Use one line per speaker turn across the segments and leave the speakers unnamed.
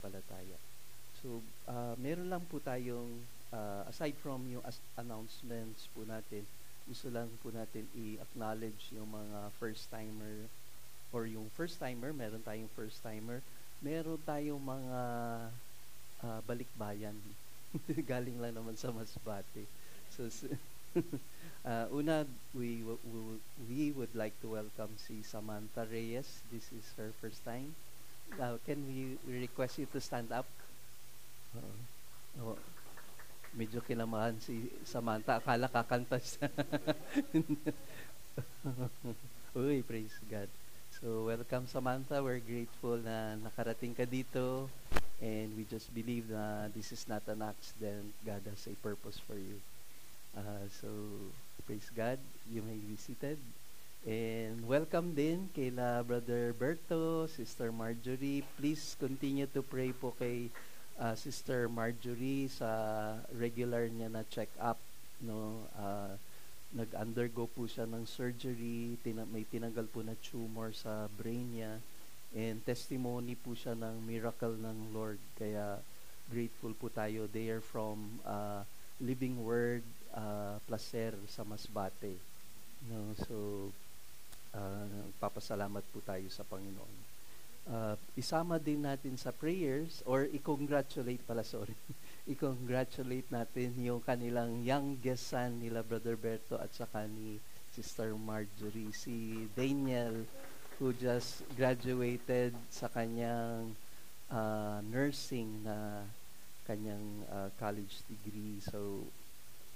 pananampalataya. So, meron lang po tayong, aside from yung announcements po natin, gusto lang po natin i-acknowledge yung mga first-timer or yung first-timer, meron tayong first-timer. Meron tayong mga balikbayan. Galing lang naman sa Masbate. So, una, we would like to welcome si Samantha Reyes. This is her first time. Can we request you to stand up? Oh, medyo kinamahan si Samantha. Akala kakanta siya. Uy, praise God. So, welcome Samantha. We're grateful na nakarating ka dito. And we just believe na this is not an accident. God has a purpose for you. So, praise God. You may be seated. And welcome din kila Brother Berto, Sister Marjorie. Please continue to pray po kay Sister Marjorie sa regular niya na check-up. No? Nag-undergo po siya ng surgery. May tinanggal po na tumor sa brain niya. And testimony po siya ng miracle ng Lord. Kaya grateful po tayo. They are from Living Word Placer sa Masbate. No? So, papasalamat po tayo sa Panginoon. Isama din natin sa prayers or i-congratulate i-congratulate natin yung kanilang youngest son nila Brother Berto at saka ni Sister Marjorie, si Daniel, who just graduated sa kanyang nursing na kanyang college degree. So,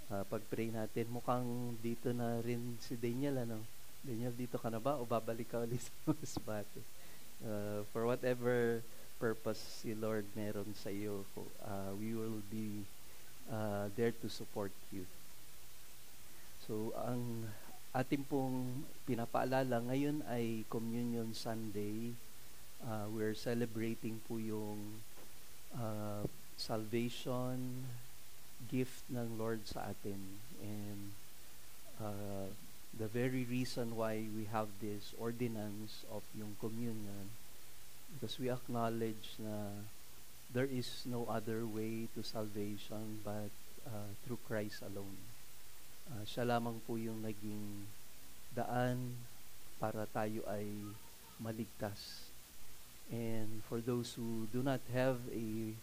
pag-pray natin, mukhang dito na rin si Daniel, ano? Daniel, dito ka na ba? O babalik ka ulit sa Masbate? For whatever purpose si Lord meron sa iyo, we will be there to support you. So, ang ating pong pinapaalala ngayon ay Communion Sunday. We're celebrating po yung salvation gift ng Lord sa atin. And the very reason why we have this ordinance of yung communion, because we acknowledge na there is no other way to salvation but through Christ alone. Siya lamang po yung naging daan para tayo ay maligtas. And for those who do not have a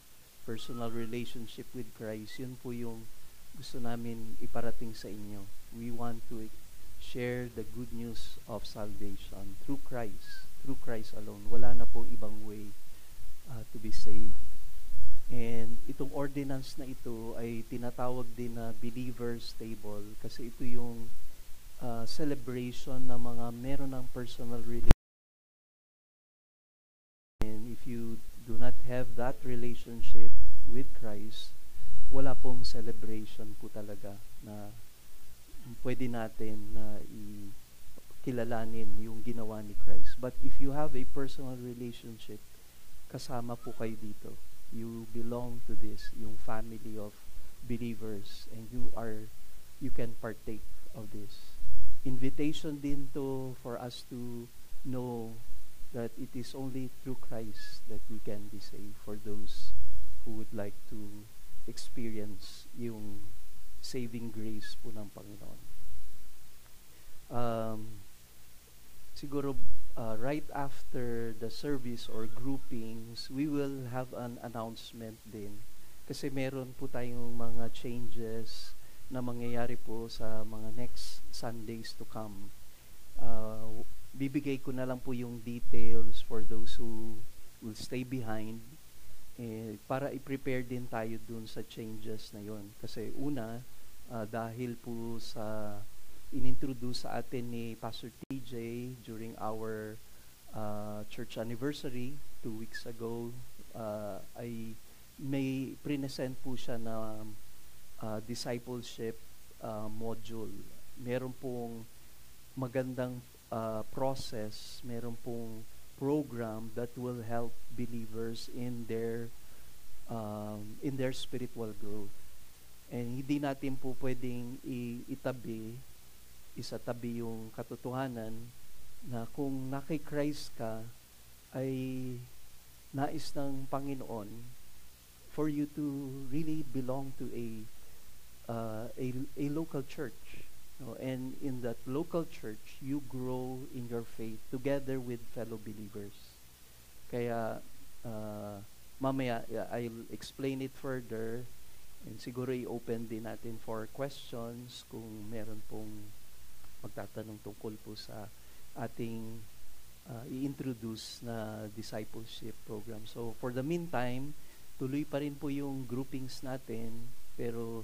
personal relationship with Christ, yun po yung gusto namin iparating sa inyo. We want to share the good news of salvation through Christ alone. Wala na pong ibang way to be saved. And itong ordinance na ito ay tinatawag din na believer's table kasi ito yung celebration ng mga meron ng personal relationship. And if you do not have that relationship with Christ, wala pong celebration po talaga na pwede natin na kilalanin yung ginawa ni Christ. But if you have a personal relationship, kasama po kayo dito. You belong to this, yung family of believers, and you can partake of this. Invitation din to for us to know that it is only through Christ that we can be saved, for those who would like to experience yung saving grace po ng Panginoon. Siguro right after the service or groupings, we will have an announcement din. Kasi meron po tayong mga changes na mangyayari po sa mga next Sundays to come. Bibigay ko na lang po yung details for those who will stay behind para i-prepare din tayo dun sa changes na yon. Kasi una, dahil po sa inintroduce sa atin ni Pastor TJ during our church anniversary 2 weeks ago, ay may present po siya na discipleship module. Meron pong magandang process, meron pong program that will help believers in their spiritual growth. And hindi natin po pwedeng isatabi yung katotohanan na kung naki-Christ ka, ay nais ng Panginoon for you to really belong to a local church. No? And in that local church, you grow in your faith together with fellow believers. Kaya, mamaya, I'll explain it further. And siguro i-open din natin for questions kung meron pong magtatanong tungkol po sa ating i-introduce na discipleship program. So, for the meantime, tuloy pa rin po yung groupings natin, pero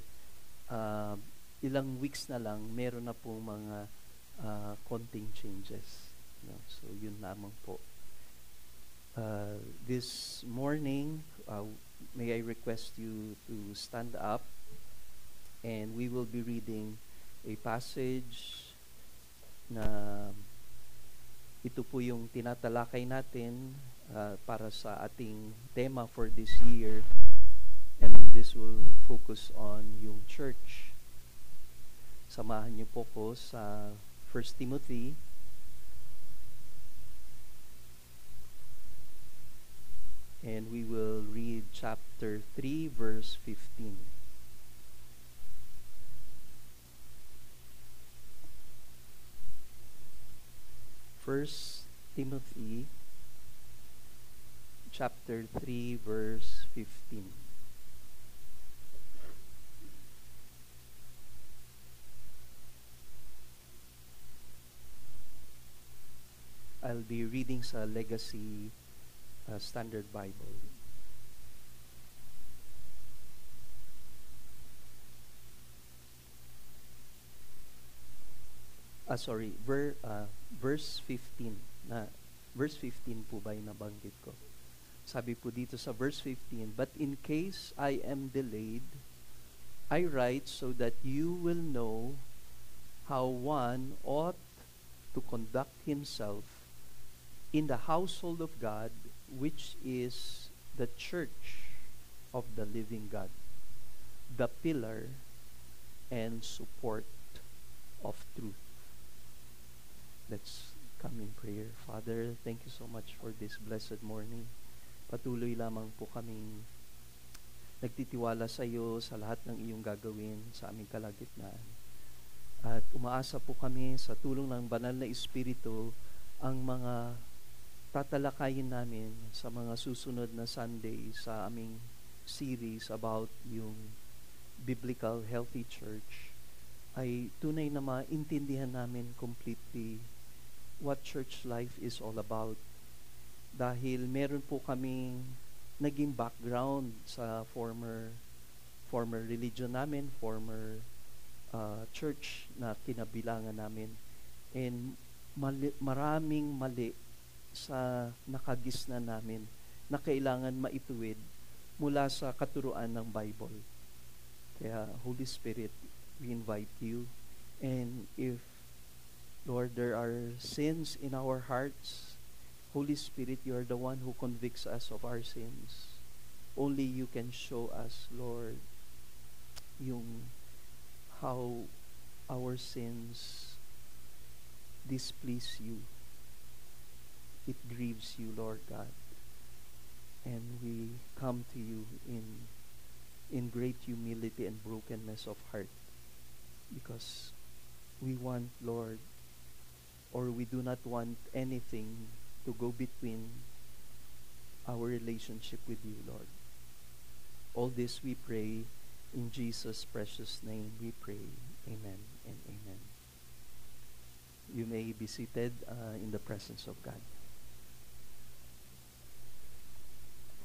ilang weeks na lang, meron na pong mga konting changes. No? So, yun lamang po. This morning, may I request you to stand up, and we will be reading a passage na ito po yung tinatalakay natin para sa ating tema for this year, and this will focus on yung church. Samahan niyo po ko sa 1 Timothy and we will read chapter 3 verse 15. First Timothy chapter 3 verse 15. I'll be reading sa Legacy Standard Bible. Verse 15. Verse 15 po ba yung nabanggit ko? Sabi po dito sa verse 15, "But in case I am delayed, I write so that you will know how one ought to conduct himself in the household of God, which is the church of the living God, the pillar and support of truth." Let's come in prayer. Father, thank you so much for this blessed morning. Patuloy lamang po kaming nagtitiwala sa iyo sa lahat ng iyong gagawin sa aming kalagitnaan. At umaasa po kami sa tulong ng banal na Espiritu ang mga tatalakayin namin sa mga susunod na Sunday sa aming series about yung Biblical Healthy Church ay tunay na maintindihan namin completely what church life is all about. Dahil meron po kaming naging background sa former religion namin, former church na kinabilangan namin. And maraming mali sa nakagisna namin na kailangan maituwid mula sa katuruan ng Bible. Kaya, Holy Spirit, we invite you. And if, Lord, there are sins in our hearts, Holy Spirit, you are the one who convicts us of our sins. Only you can show us, Lord, yung how our sins displease you. It grieves you, Lord God. And we come to you in great humility and brokenness of heart, because we want, Lord, or we do not want anything to go between our relationship with you, Lord. All this we pray in Jesus' precious name we pray. Amen and amen. You may be seated in the presence of God.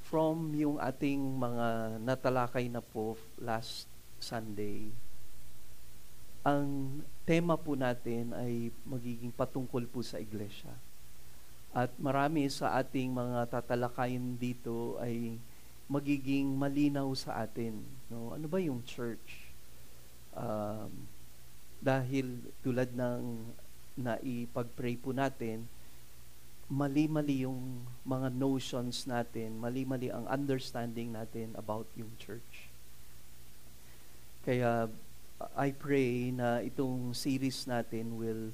From yung ating mga natalakay na po last Sunday, ang tema po natin ay magiging patungkol po sa iglesia. At marami sa ating mga tatalakayin dito ay magiging malinaw sa atin. No? Ano ba yung church? Dahil tulad ng naipag-pray po natin, mali-mali yung mga notions natin, mali-mali ang understanding natin about yung church. Kaya I pray na itong series natin will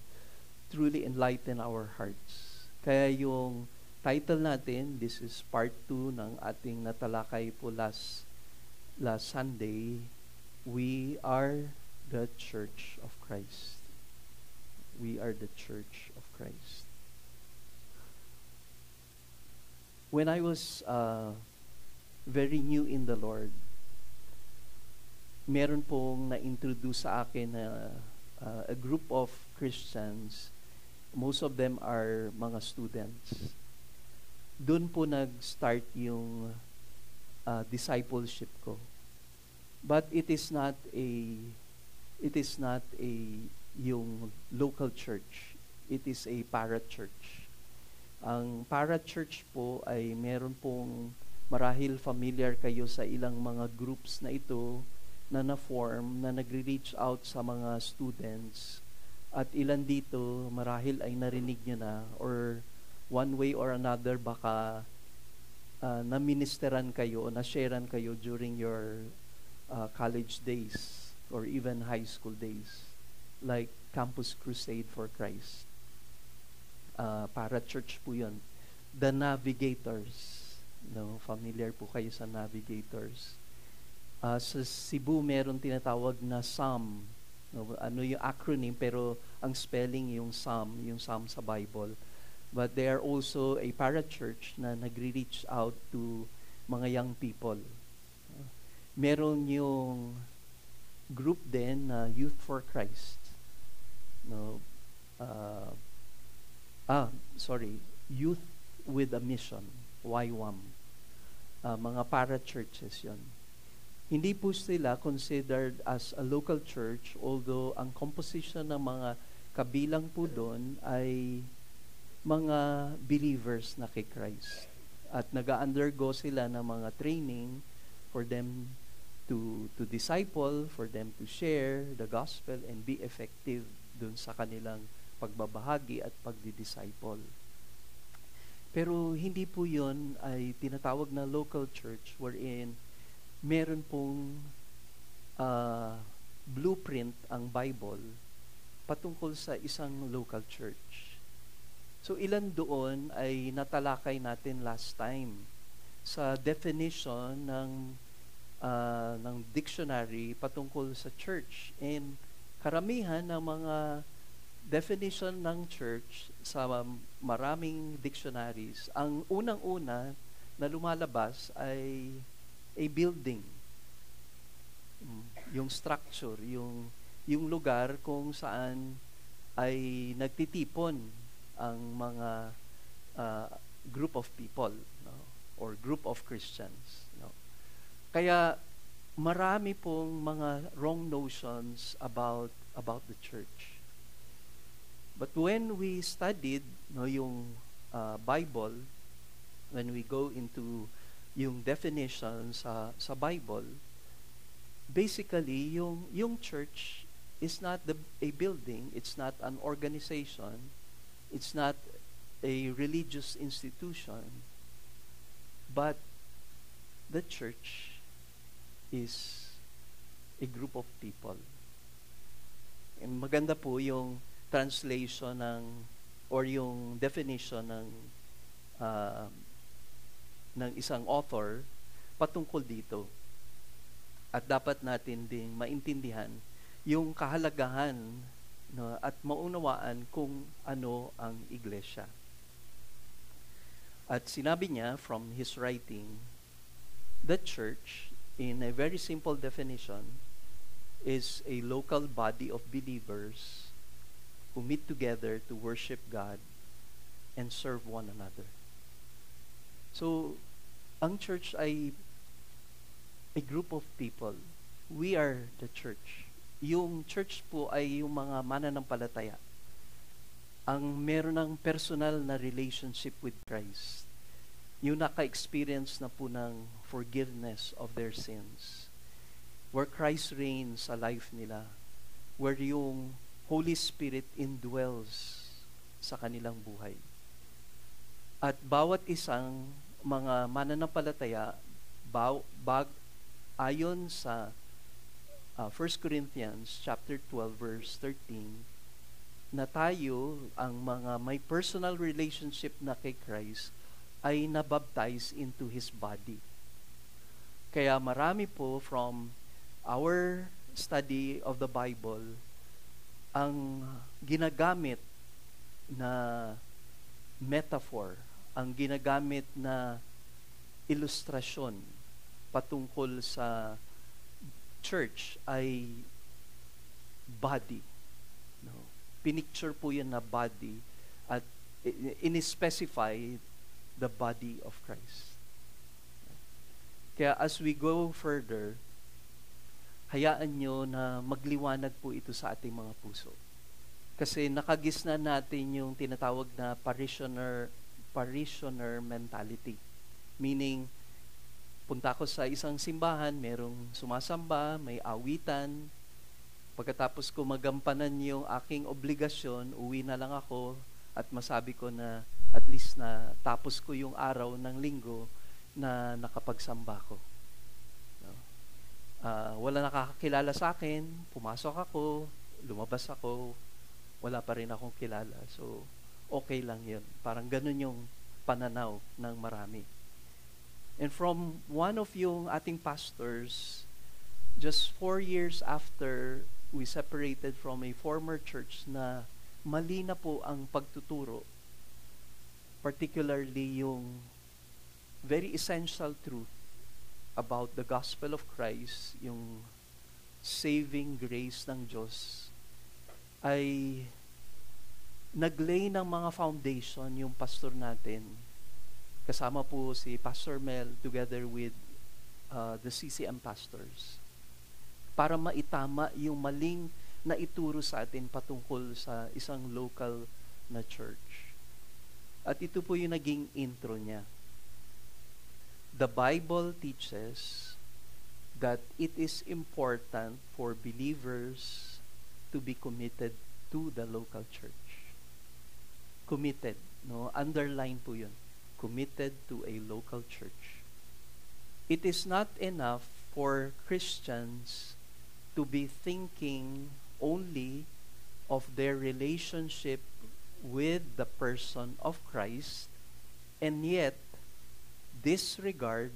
truly enlighten our hearts. Kaya yung title natin, this is part 2 ng ating natalakay po last Sunday. We are the Church of Christ. We are the Church of Christ. When I was very new in the Lord, meron pong na-introduce sa akin na a group of Christians. Most of them are mga students. Doon po nag-start yung discipleship ko. But it is not a yung local church. It is a para-church. Ang para-church po ay meron pong, marahil familiar kayo sa ilang mga groups na ito na na-form, na nagre-reach out sa mga students. At ilan dito, marahil ay narinig nyo na, or one way or another, baka na-ministeran kayo, na-sharean kayo during your college days, or even high school days, like Campus Crusade for Christ. Para church po yun. The Navigators. No, familiar po kayo sa Navigators. Sa Cebu, meron tinatawag na SAM. No, ano yung acronym, pero ang spelling yung SAM sa Bible. But they are also a para-church na nagre-reach out to mga young people. Meron yung group din na Youth for Christ. No, Youth with a Mission, YWAM. Mga para-churches yon. Hindi po sila considered as a local church, although ang composition ng mga kabilang po doon ay mga believers na kay Christ. At nag-undergo sila ng mga training for them to disciple, for them to share the gospel and be effective doon sa kanilang pagbabahagi at pagdi-disciple. Pero hindi po yun ay tinatawag na local church, wherein meron pong blueprint ang Bible patungkol sa isang local church. So ilan doon ay natalakay natin last time sa definition ng dictionary patungkol sa church. And karamihan ng mga definition ng church sa maraming dictionaries, ang unang-una na lumalabas ay a building. Yung structure, yung lugar kung saan ay nagtitipon ang mga group of people, no? Or group of Christians. No? Kaya marami pong mga wrong notions about the church. But when we studied yung Bible, when we go into yung definition sa Bible, basically yung church is not a building, it's not an organization, it's not a religious institution, but the church is a group of people. And maganda po yung translation or yung definition ng isang author patungkol dito. At dapat natin ding maintindihan yung kahalagahan, no, at maunawaan kung ano ang iglesia. At sinabi niya from his writing, the church, in a very simple definition, is a local body of believers who meet together to worship God and serve one another. So, ang church ay a group of people. We are the church. Yung church po ay yung mga mananampalataya. Ang meron ng personal na relationship with Christ. Yung naka-experience na po ng forgiveness of their sins. Where Christ reigns sa life nila. Where yung Holy Spirit indwells sa kanilang buhay. At bawat isang mga mananampalataya, ayon sa 1 Corinthians chapter 12 verse 13, na tayo ang mga may personal relationship na kay Christ ay nabaptize into His body. Kaya marami po from our study of the Bible ang ginagamit na metaphor, ang ginagamit na ilustrasyon patungkol sa church ay body. No? Pinicture po yan na body at in-specify the body of Christ. Kaya as we go further, hayaan nyo na magliwanag po ito sa ating mga puso. Kasi nakagisna natin yung tinatawag na parishioner mentality. Meaning, punta ako sa isang simbahan, merong sumasamba, may awitan. Pagkatapos ko magampanan yung aking obligasyon, uwi na lang ako at masabi ko na at least na tapos ko yung araw ng linggo na nakapagsamba ko. No? Wala nakakakilala sa akin, pumasok ako, lumabas ako, wala pa rin akong kilala. So, okay lang yun. Parang ganun yung pananaw ng marami. And from one of yung ating pastors, just 4 years after we separated from a former church na mali na po ang pagtuturo, particularly yung very essential truth about the gospel of Christ, yung saving grace ng Diyos, ay naglay ng mga foundation yung pastor natin. Kasama po si Pastor Mel together with the CCM pastors para maitama yung maling na ituro sa atin patungkol sa isang local na church. At ito po yung naging intro niya. The Bible teaches that it is important for believers to be committed to the local church. Committed, no? Underline po yun. Committed to a local church. It is not enough for Christians to be thinking only of their relationship with the person of Christ and yet disregard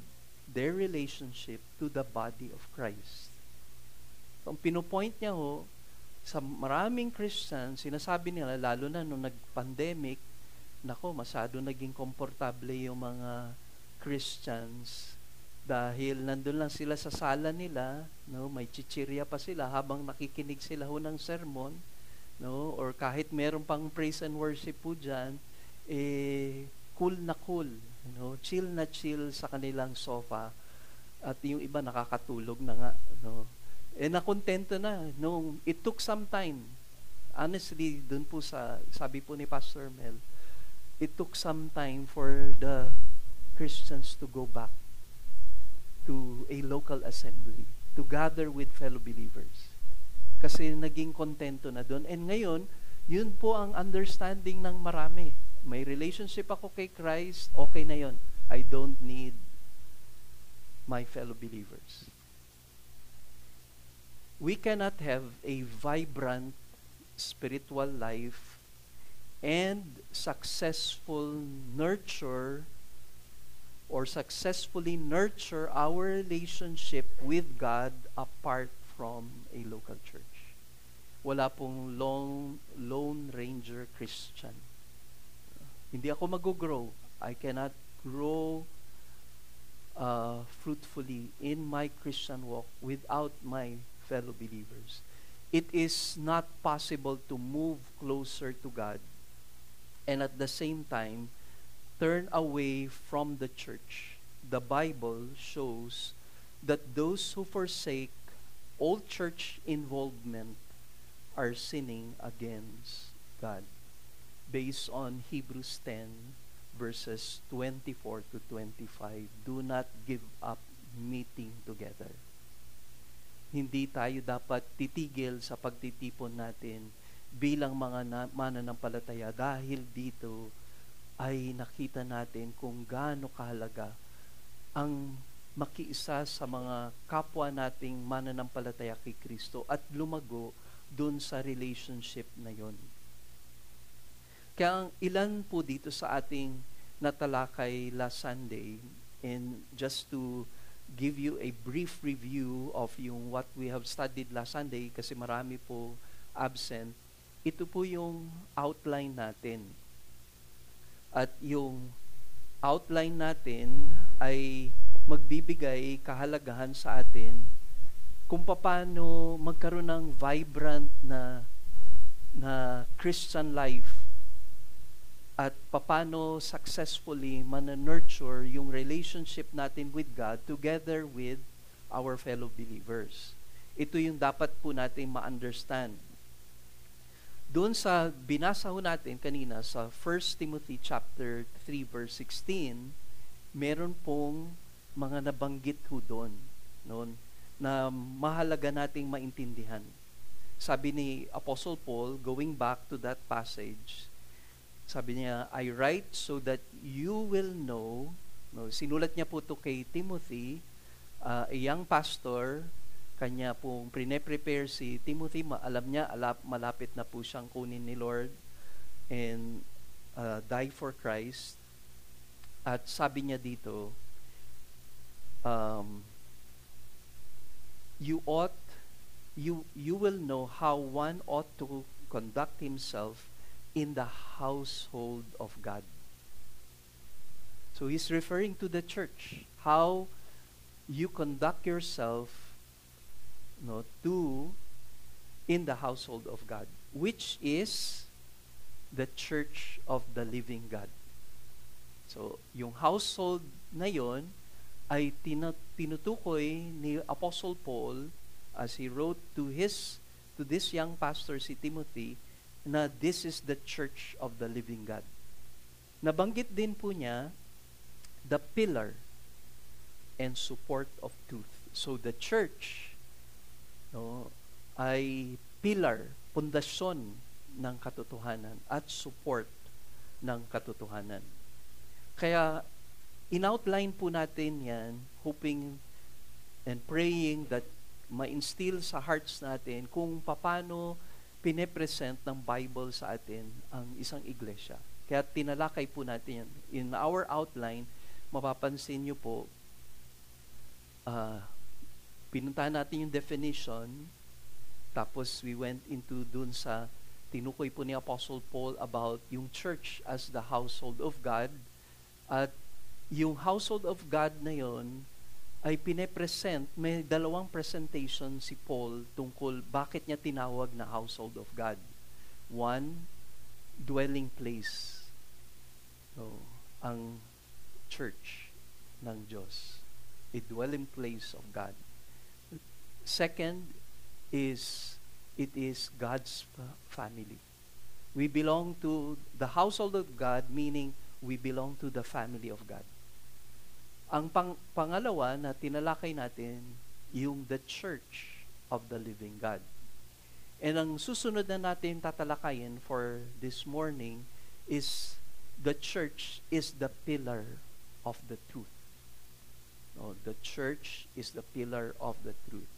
their relationship to the body of Christ. So, ang pinupoint niya ho, sa maraming Christians, sinasabi nila, lalo na nung nag-pandemic, nako, masyado naging komportable yung mga Christians dahil nandun lang sila sa sala nila, no, may chichirya pa sila habang nakikinig sila ho ng sermon, no, or kahit meron pang praise and worship po dyan, cool na cool, chill na chill sa kanilang sofa at yung iba nakakatulog na nga, no. Nakontento na. No, it took some time. Honestly, dun po sa, sabi po ni Pastor Mel, it took some time for the Christians to go back to a local assembly, to gather with fellow believers. Kasi naging kontento na doon. And ngayon, yun po ang understanding ng marami. May relationship ako kay Christ, okay na yun. I don't need my fellow believers. We cannot have a vibrant spiritual life and successfully nurture our relationship with God apart from a local church. Wala pong lone ranger Christian. Hindi ako mag-grow. I cannot grow fruitfully in my Christian walk without my fellow believers. It is not possible to move closer to God and at the same time turn away from the church. The Bible shows that those who forsake all church involvement are sinning against God. Based on Hebrews 10 verses 24 to 25, do not give up meeting together. Hindi tayo dapat titigil sa pagtitipon natin bilang mga mananampalataya dahil dito ay nakita natin kung gaano kahalaga ang makiisa sa mga kapwa nating mananampalataya kay Kristo at lumago dun sa relationship na yon. Kaya ang ilan po dito sa ating natalakay last Sunday. And just to give you a brief review of yung what we have studied last Sunday, kasi marami po absent, ito po yung outline natin. At yung outline natin ay magbibigay kahalagahan sa atin kung paano magkaroon ng vibrant na Christian life at paano successfully nurture yung relationship natin with God together with our fellow believers. Ito yung dapat po natin ma-understand. Doon sa binasa ho natin kanina sa 1 Timothy chapter 3 verse 16, meron pong mga nabanggit ho doon, na mahalaga nating maintindihan. Sabi ni Apostle Paul, going back to that passage, sabi niya, I write so that you will know, sinulat niya po ito kay Timothy, a young pastor, kanya pong prepare si Timothy, alam niya, malapit na po siyang kunin ni Lord and die for Christ. At sabi niya dito, you will know how one ought to conduct himself in the household of God. So he's referring to the church, how you conduct yourself in the household of God, which is the church of the living God. So yung household na yon ay tinutukoy ni Apostle Paul as he wrote to this young pastor si Timothy na this is the church of the living God. Nabanggit din po niya the pillar and support of truth. So the church ay pillar, pundasyon ng katotohanan at support ng katotohanan. Kaya in-outline po natin yan, hoping and praying that ma-instill sa hearts natin kung paano pine-present ng Bible sa atin ang isang iglesia. Kaya tinalakay po natin yan. In our outline, mapapansin nyo po, pinuntahan natin yung definition, tapos we went into dun sa tinukoy po ni Apostle Paul about yung church as the household of God. At yung household of God na yon ay pine-present, may dalawang presentation si Paul tungkol bakit niya tinawag na household of God. One, dwelling place. Ang church ng Diyos. A dwelling place of God. Second is, it is God's family. We belong to the household of God, meaning we belong to the family of God. Ang pangalawa na tinalakay natin, yung the church of the living God. And ang susunod na natin tatalakayin for this morning is the church is the pillar of the truth. The church is the pillar of the truth.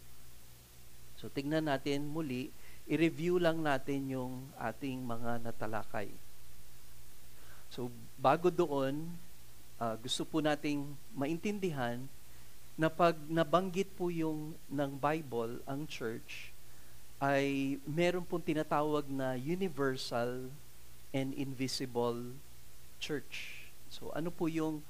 So tingnan natin muli, i-review lang natin yung ating mga natalakay. So bago doon, gusto po nating maintindihan na pag nabanggit po yung ng Bible, ang church, ay meron pong tinatawag na universal and invisible church. So ano po yung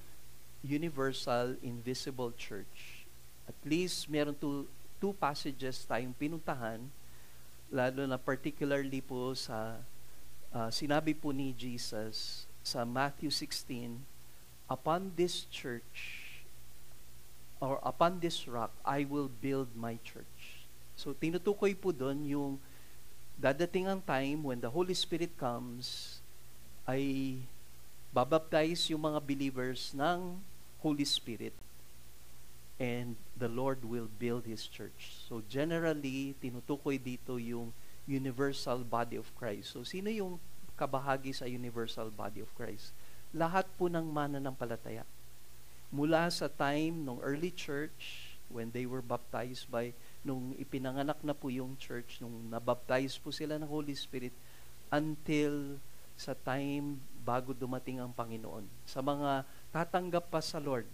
universal, invisible church? At least meron two passages tayong pinuntahan, lalo na particularly po sa sinabi po ni Jesus sa Matthew 16, upon this church, or upon this rock, I will build my church. So, tinutukoy po doon yung dadating ang time when the Holy Spirit comes, ay babaptize yung mga believers ng Holy Spirit. And the Lord will build His church. So, generally, tinutukoy dito yung universal body of Christ. So, sino yung kabahagi sa universal body of Christ? Lahat po ng mananampalataya. Mula sa time ng early church, when they were baptized nung ipinanganak na po yung church, nung nabaptize po sila ng Holy Spirit, until sa time bago dumating ang Panginoon. Sa mga tatanggap pa sa Lord,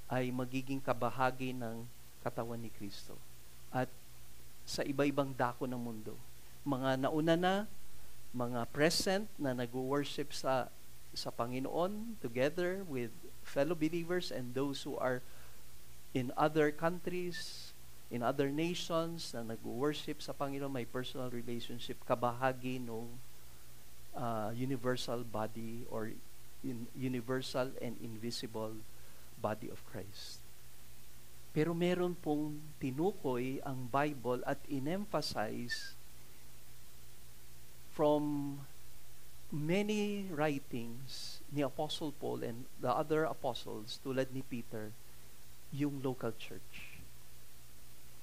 ay magiging kabahagi ng katawan ni Kristo. At sa iba-ibang dako ng mundo, mga nauna na, mga present na nag-worship sa Panginoon together with fellow believers and those who are in other countries, in other nations na nag-worship sa Panginoon, may personal relationship, kabahagi ng universal body or universal and invisible body of Christ. Pero meron pong tinukoy ang Bible at in-emphasize from many writings ni Apostle Paul and the other apostles tulad ni Peter, yung local church.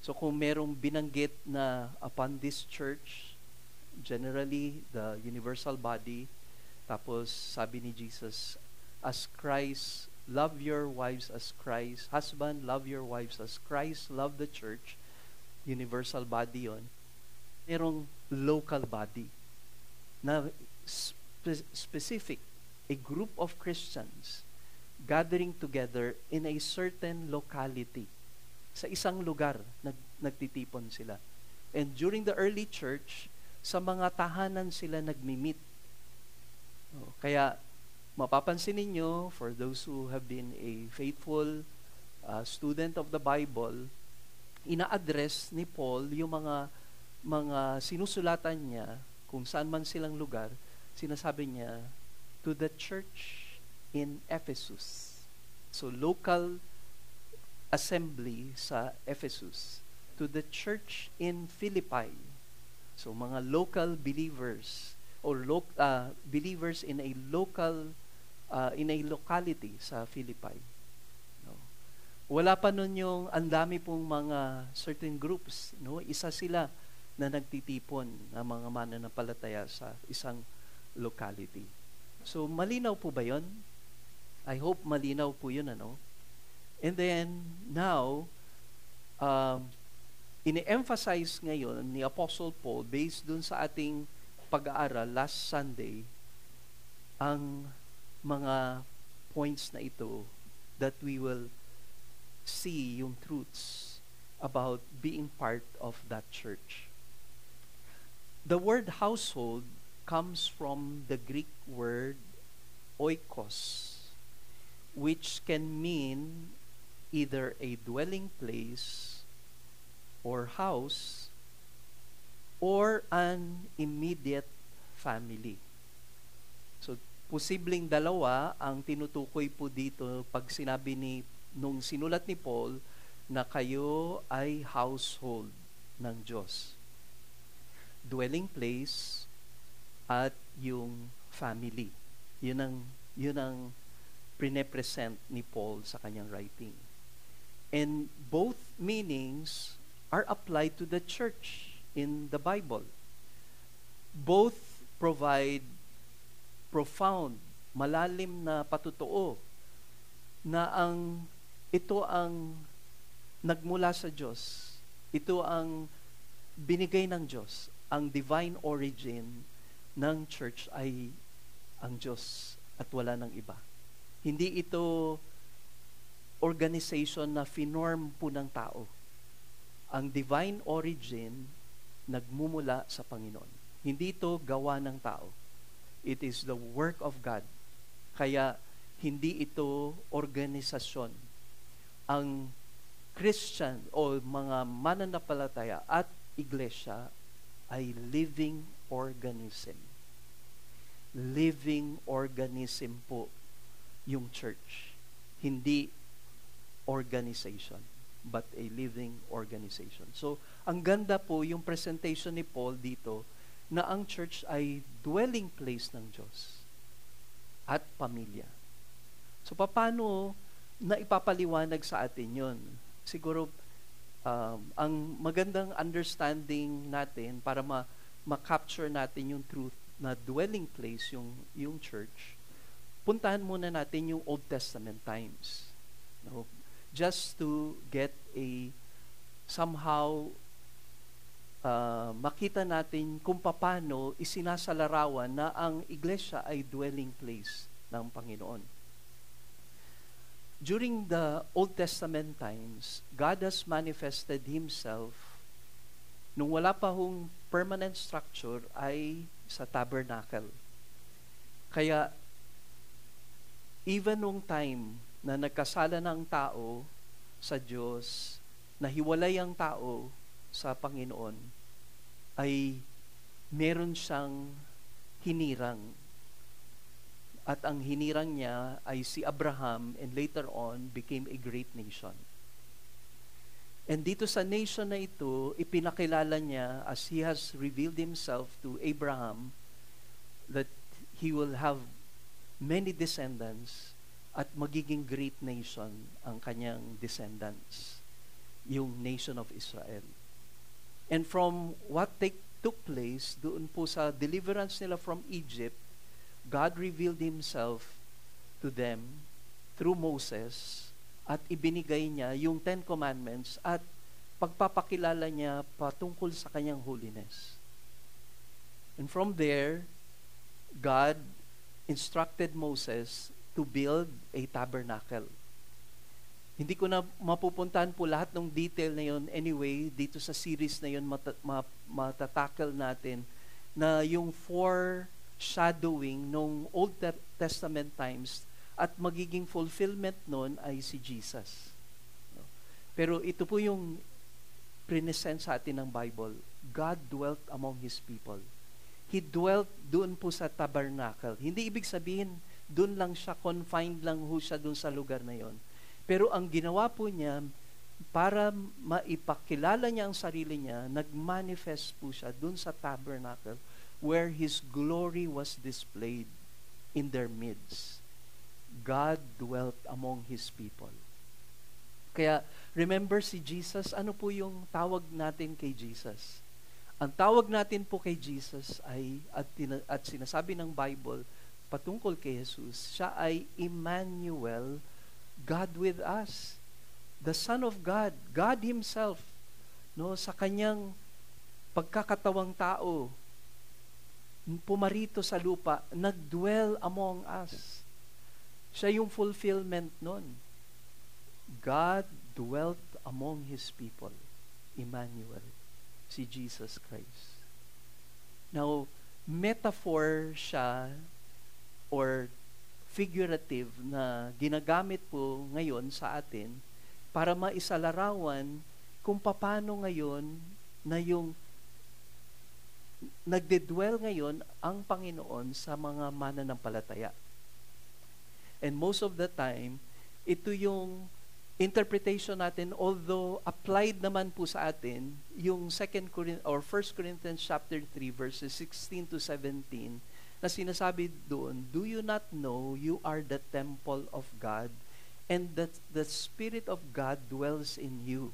So kung merong binanggit na upon this church, generally the universal body, tapos sabi ni Jesus, as Christ, love your wives as Christ, husband, love your wives as Christ loved the church, universal body yon. Merong local body na specific, a group of Christians gathering together in a certain locality. Sa isang lugar, nagtitipon sila. And during the early church, sa mga tahanan sila nagmi-meet. Kaya, mapapansin ninyo, for those who have been a faithful student of the Bible, ina-address ni Paul yung mga sinusulatan niya, kung saan man silang lugar, sinasabi niya, to the church in Ephesus. So, local assembly sa Ephesus. To the church in Philippi. So, mga local believers or believers in a locality sa Philippi. No? Wala pa nun yung ang dami pong mga certain groups. No? Isa sila na nagtitipon ng mga mananampalataya sa isang locality. So, malinaw po ba yun? I hope malinaw po yun, ano? And then, now, ini-emphasize ngayon ni Apostle Paul, based dun sa ating pag-aaral last Sunday, ang mga points na ito that we will see yung truths about being part of that church. The word household comes from the Greek word oikos, which can mean either a dwelling place or house or an immediate family. So, posibleng dalawa ang tinutukoy po dito pag sinabi nung sinulat ni Paul na kayo ay household ng Diyos. Dwelling place at yung family. Yun ang pre-present ni Paul sa kanyang writing. And both meanings are applied to the church in the Bible. Both provide profound, malalim na patutuo na ito ang nagmula sa Diyos. Ito ang binigay ng Diyos. Ang divine origin ng church ay ang Diyos at wala ng iba. Hindi ito organization na finorm po ng tao. Ang divine origin nagmumula sa Panginoon. Hindi ito gawa ng tao. It is the work of God. Kaya hindi ito organisasyon. Ang Christian o mga mananampalataya at iglesia ay living organism. Living organism po yung church. Hindi organization, but a living organization. So, ang ganda po yung presentation ni Paul dito na ang church ay dwelling place ng Diyos at pamilya. So, paano na ipapaliwanag sa atin yun? Siguro, ang magandang understanding natin para ma-capture natin yung truth na dwelling place yung church, puntahan muna natin yung Old Testament times. No? Just to get a somehow makita natin kung paano isinasalarawan na ang iglesia ay dwelling place ng Panginoon. During the Old Testament times, God has manifested Himself nung wala pa hong permanent structure ay sa tabernacle. Kaya, even nung time na nagkasala ng tao sa Diyos, nahiwalay ang tao sa Panginoon, ay meron siyang hinirang. At ang hinirang niya ay si Abraham, and later on became a great nation. And dito sa nation na ito, ipinakilala niya as He has revealed Himself to Abraham that he will have many descendants at magiging great nation ang kanyang descendants, yung nation of Israel. And from what took place doon po sa deliverance nila from Egypt, God revealed Himself to them through Moses at ibinigay niya yung 10 Commandments at pagpapakilala niya patungkol sa kanyang holiness. And from there, God instructed Moses to build a tabernacle. Hindi ko na mapupuntahan po lahat ng detail na yun. Anyway, dito sa series na yun, matatackle natin na yung foreshadowing nung Old Testament times at magiging fulfillment nun ay si Jesus. Pero ito po yung present sa atin ng Bible. God dwelt among His people. He dwelt doon po sa tabernacle. Hindi ibig sabihin, doon lang siya, confined lang ho siya doon sa lugar na yon. Pero ang ginawa po niya, para maipakilala niya ang sarili niya, nag-manifest po siya doon sa tabernacle where His glory was displayed in their midst. God dwelt among His people. Kaya, remember si Jesus, ano po yung tawag natin kay Jesus? Ang tawag natin po kay Jesus ay, at sinasabi ng Bible, patungkol kay Jesus, siya ay Emmanuel, God with us. The Son of God, God Himself, no, sa kanyang pagkakatawang tao, pumarito sa lupa, nagdwell among us. Siya yung fulfillment nun. God dwelt among His people. Emmanuel, si Jesus Christ. Now, metaphor siya or figurative na ginagamit po ngayon sa atin para maisalarawan kung paano ngayon na yung nagdedwell ngayon ang Panginoon sa mga mananampalataya. And most of the time, ito yung interpretation natin, although applied naman po sa atin, yung 1 Corinthians chapter 3 verses 16 to 17, na sinasabi doon, do you not know you are the temple of God and that the Spirit of God dwells in you?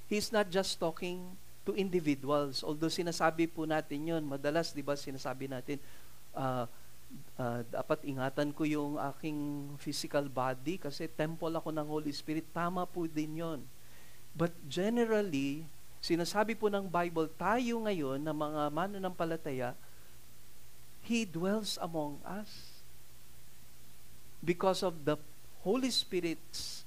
He's not just talking to individuals, although sinasabi po natin yun, madalas, di ba, sinasabi natin, dapat ingatan ko yung aking physical body kasi temple ako ng Holy Spirit. Tama po din yun. But generally, sinasabi po ng Bible, tayo ngayon na mga mananampalataya, He dwells among us. Because of the Holy Spirit's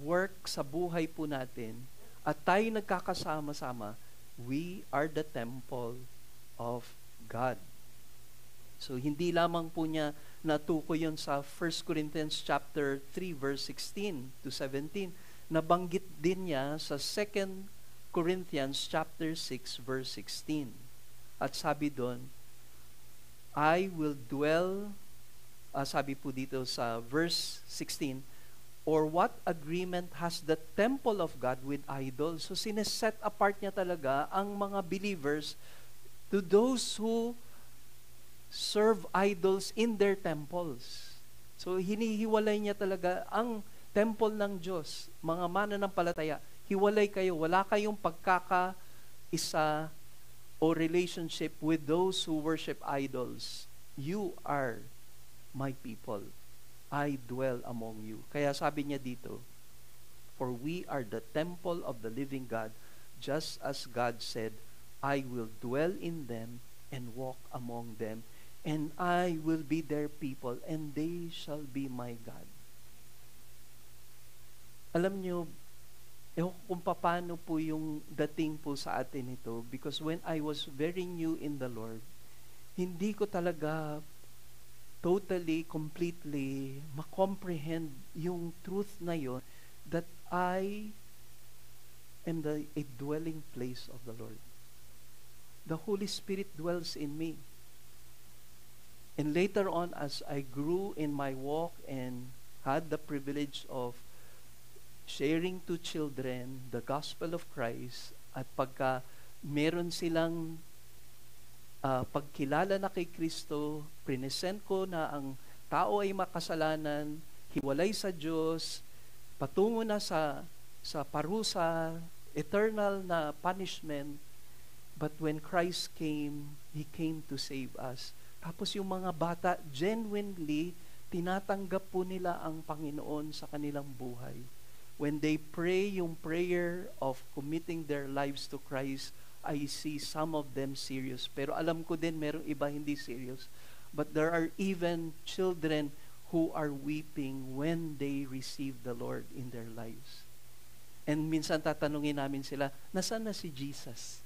work sa buhay po natin, at tayo nagkakasama-sama, we are the temple of God. So, hindi lamang po niya natukoy yun sa 1 Corinthians chapter 3 verse 16 to 17. Nabanggit din niya sa 2 Corinthians chapter 6 verse 16. At sabi doon, I will dwell, sabi po dito sa verse 16, or what agreement has the temple of God with idols? So, sineset apart niya talaga ang mga believers to those who serve idols in their temples. So, hinihiwalay niya talaga ang temple ng Diyos, mga mananampalataya. Hiwalay kayo, wala kayong pagkakaisa o relationship with those who worship idols. You are my people. I dwell among you. Kaya sabi niya dito, for we are the temple of the living God. just as God said, I will dwell in them and walk among them, and I will be their people, and they shall be my God. Alam nyo, ewan ko kung paano po yung dating po sa atin ito, because when I was very new in the Lord, hindi ko talaga totally, completely ma-comprehend yung truth na yon, that I am a dwelling place of the Lord. The Holy Spirit dwells in me. And later on, as I grew in my walk and had the privilege of sharing to children the gospel of Christ, at pagka meron silang pagkilala na kay Kristo, present ko na ang tao ay makasalanan, hiwalay sa Diyos, patungo na sa parusa, eternal na punishment. But when Christ came, He came to save us. Tapos yung mga bata, genuinely, tinatanggap po nila ang Panginoon sa kanilang buhay. When they pray yung prayer of committing their lives to Christ, I see some of them serious. Pero alam ko din, merong iba hindi serious. But there are even children who are weeping when they receive the Lord in their lives. And minsan tatanungin namin sila, nasaan na si Jesus?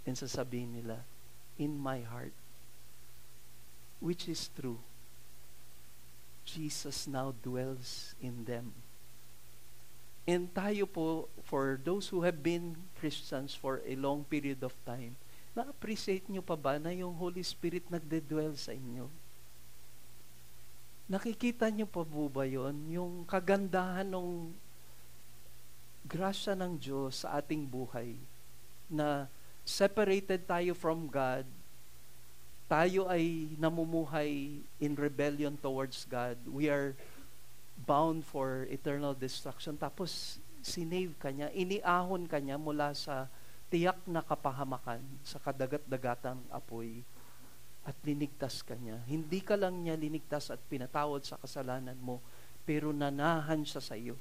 And sasabihin nila, in my heart. Which is true. Jesus now dwells in them. And tayo po, for those who have been Christians for a long period of time, na-appreciate nyo pa ba na yung Holy Spirit nagde-dwell sa inyo? Nakikita nyo pa po ba yun? Yung kagandahan ng grasya ng Diyos sa ating buhay, na separated tayo from God, tayo ay namumuhay in rebellion towards God. We are bound for eternal destruction. Tapos, sinave ka niya, iniahon ka niya mula sa tiyak na kapahamakan, sa kadagat-dagatang apoy, at linigtas ka niya. Hindi ka lang niya linigtas at pinatawad sa kasalanan mo, pero nanahan siya sa iyo.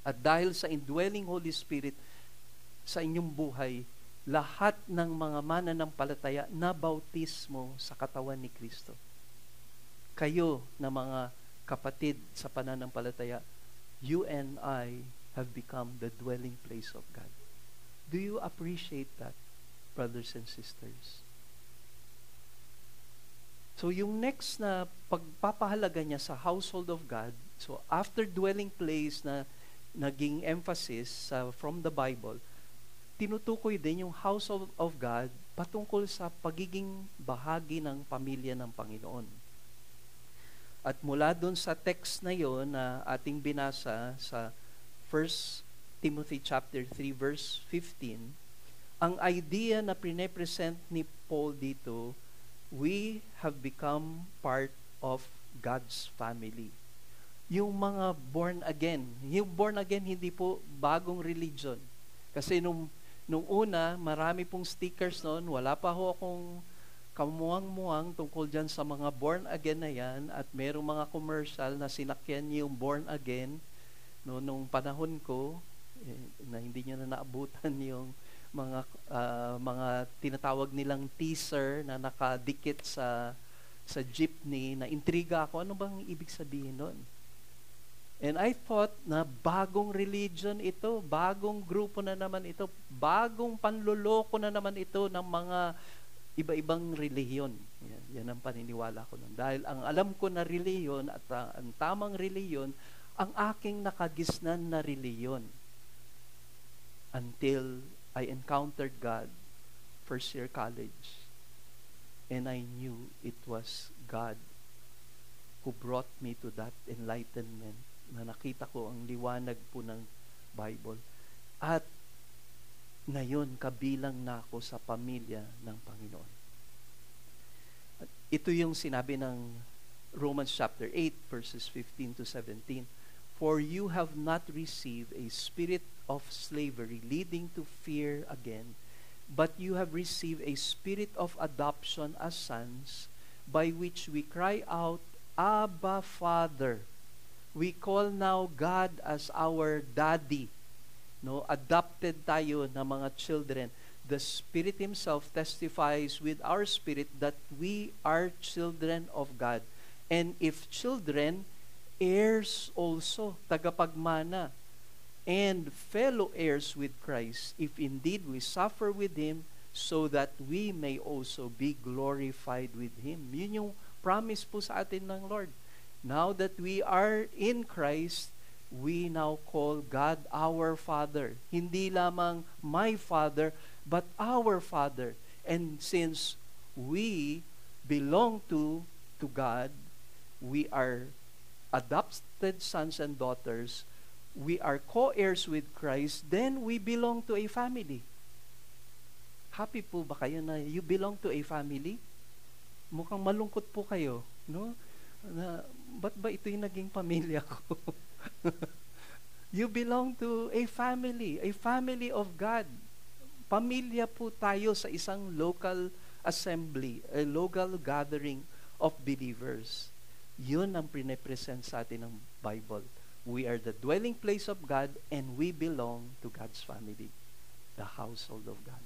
At dahil sa indwelling Holy Spirit sa inyong buhay, lahat ng mga mananampalataya na bautismo sa katawan ni Kristo. Kayo na mga kapatid sa pananampalataya, you and I have become the dwelling place of God. Do you appreciate that, brothers and sisters? So yung next na pagpapahalaga niya sa household of God, so after dwelling place na naging emphasis from the Bible, tinutukoy din yung household of God patungkol sa pagiging bahagi ng pamilya ng Panginoon. At mula doon sa text na yon na ating binasa sa 1 Timothy chapter 3 verse 15, ang idea na pine-present ni Paul dito, we have become part of God's family. Yung mga born again, yung born again hindi po bagong religion. Kasi nung una, marami pong stickers noon, wala pa ho akong kamuang-muang tungkol dyan sa mga born again na yan, at merong mga commercial na sinakyan yung born again nung panahon ko, na hindi nyo na naabutan yung mga tinatawag nilang teaser na nakadikit sa jeepney, na intriga ako, ano bang ibig sabihin nun? And I thought na bagong religion ito, bagong grupo na naman ito, bagong panloloko na naman ito ng mga iba-ibang relihiyon. Yan ang paniniwala ko nun. Dahil ang alam ko na relihiyon at ang tamang relihiyon, ang aking nakagisnan na relihiyon. Until I encountered God, first year college, and I knew it was God who brought me to that enlightenment, na nakita ko ang liwanag po ng Bible. At ngayon, kabilang na ako sa pamilya ng Panginoon. At ito yung sinabi ng Romans chapter 8, verses 15 to 17. For you have not received a spirit of slavery leading to fear again, but you have received a spirit of adoption as sons, by which we cry out, Abba, Father. We call now God as our daddy. No, adopted tayo na mga children. The Spirit Himself testifies with our spirit that we are children of God. And if children, heirs also, tagapagmana, and fellow heirs with Christ, if indeed we suffer with Him, so that we may also be glorified with Him. Yun yung promise po sa atin ng Lord. Now that we are in Christ, we now call God our Father. Hindi lamang my Father, but our Father. And since we belong to God, we are adopted sons and daughters, we are co-heirs with Christ, then we belong to a family. Happy po ba kayo na you belong to a family? Mukhang malungkot po kayo, no? Na, ba't ba ito yung naging pamilya ko? You belong to a family of God. Pamilya po tayo sa isang local assembly, a local gathering of believers. Yun ang pinapresent sa atin ng Bible. We are the dwelling place of God and we belong to God's family, the household of God.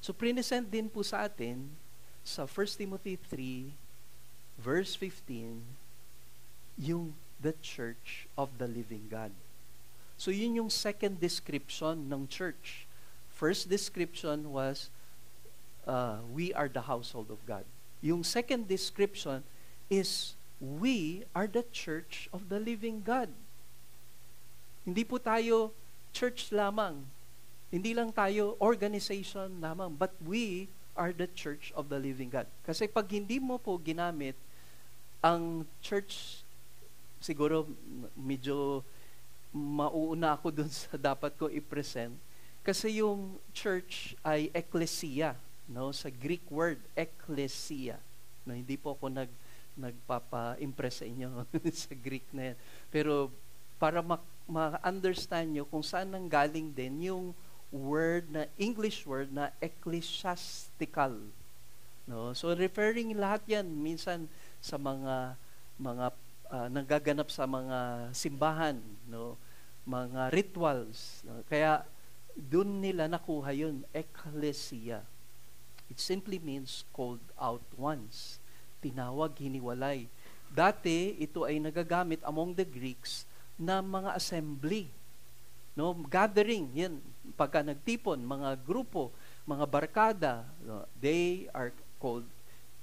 So, present din po sa atin sa 1 Timothy 3, verse 15, yung the church of the living God. So, yun yung second description ng church. First description was, we are the household of God. Yung second description is, we are the church of the living God. Hindi po tayo church lamang. Hindi lang tayo organization lamang, but we are the church of the living God. Kasi pag hindi mo po ginamit ang church, siguro medyo mauuna ako dun sa dapat ko i-present. Kasi yung church ay ecclesia, no? Sa Greek word, ecclesia. No, hindi po ako nagpapa-impress sa inyo sa Greek na yan. Pero para ma-understand nyo kung saan nanggaling din yung word na, English word na ecclesiastical. No? So referring lahat yan minsan sa mga nagaganap sa mga simbahan, no? Mga rituals. No? Kaya doon nila nakuha yun, ecclesia. It simply means called out once. Tinawag, hiniwalay. Dati, ito ay nagagamit among the Greeks na mga assembly. No? Gathering, yan. Pagka nagtipon, mga grupo, mga barkada, no? They are called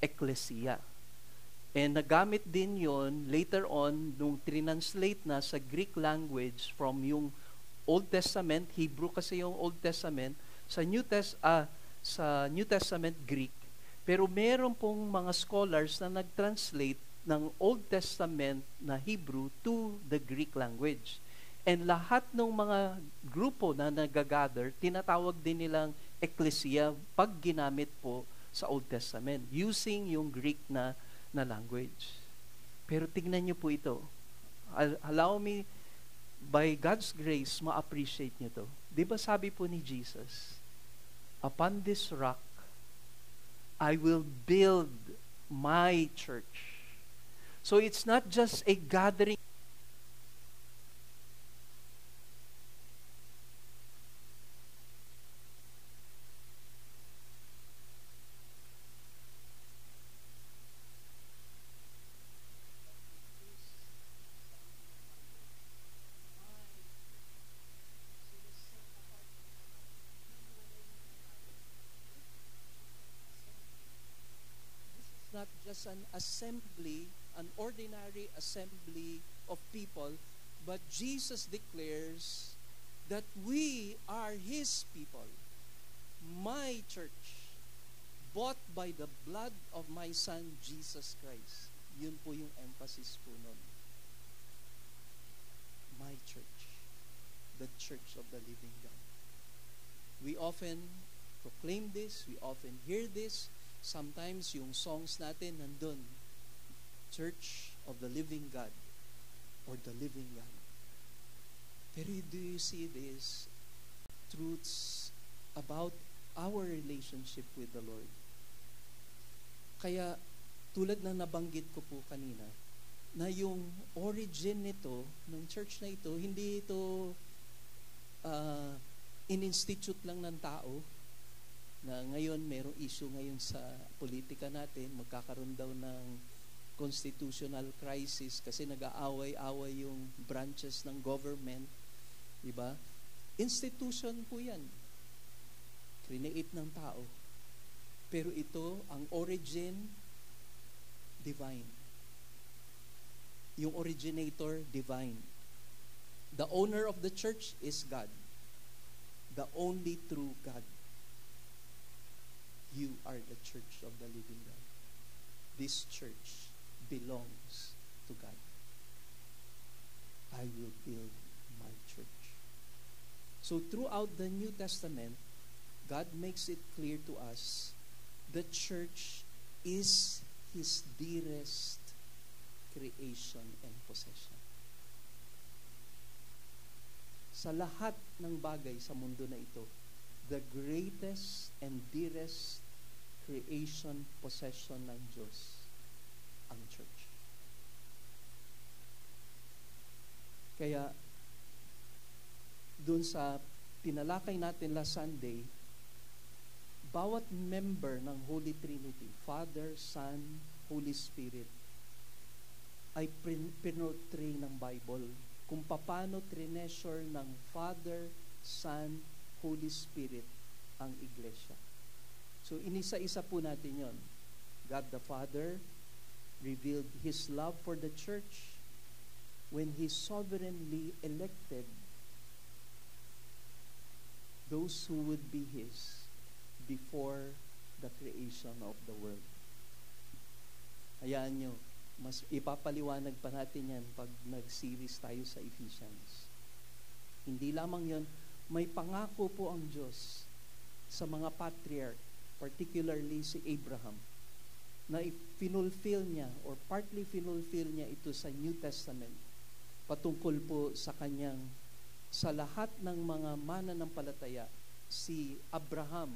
ecclesia. And nagamit din yon later on nung translate na sa Greek language from yung Old Testament, Hebrew kasi yung Old Testament, sa New Testament Greek. Pero meron pong mga scholars na nag-translate ng Old Testament na Hebrew to the Greek language. And lahat ng mga grupo na nagagather, tinatawag din nilang ecclesia pag ginamit po sa Old Testament using yung Greek na language. Pero tignan niyo po ito. Allow me, by God's grace, ma-appreciate niyo to. Di ba sabi po ni Jesus, upon this rock, I will build my church. So it's not just a gathering. Not just an assembly, an ordinary assembly of people, but Jesus declares that we are His people, my church, bought by the blood of my Son, Jesus Christ. Yun po yung emphasis po nun. My church, the church of the living God. We often proclaim this, we often hear this. Sometimes yung songs natin nandun, Church of the Living God or the Living God. Pero do you see these truths about our relationship with the Lord? Kaya tulad na nabanggit ko po kanina, na yung origin nito, ng church na ito, hindi ito
in-institute lang ng tao na ngayon mayroong issue ngayon sa politika natin, magkakaroon daw ng constitutional crisis kasi nag-aaway-away yung branches ng government, di ba? Institution po yan. Create ng tao. Pero ito, ang origin, divine. Yung originator, divine. The owner of the church is God. The only true God. You are the church of the living God. This church belongs to God. I will build my church. So throughout the New Testament, God makes it clear to us the church is His dearest creation and possession. Sa lahat ng bagay sa mundo na ito, the greatest and dearest creation, possession ng Diyos, ang church. Kaya, dun sa tinalakay natin last Sunday, bawat member ng Holy Trinity, Father, Son, Holy Spirit, ay pinortray ng Bible kung paano treasure ng Father, Son, Holy Spirit ang iglesia. So, inisa-isa po natin yon. God the Father revealed His love for the church when He sovereignly elected those who would be His before the creation of the world. Hayaan nyo, mas ipapaliwanag pa natin yan pag nag-series tayo sa Ephesians. Hindi lamang yon, may pangako po ang Diyos sa mga patriarch, particularly si Abraham, na finulfill niya or partly finulfill niya ito sa New Testament patungkol po sa kanyang sa lahat ng mga mananampalataya. Si Abraham,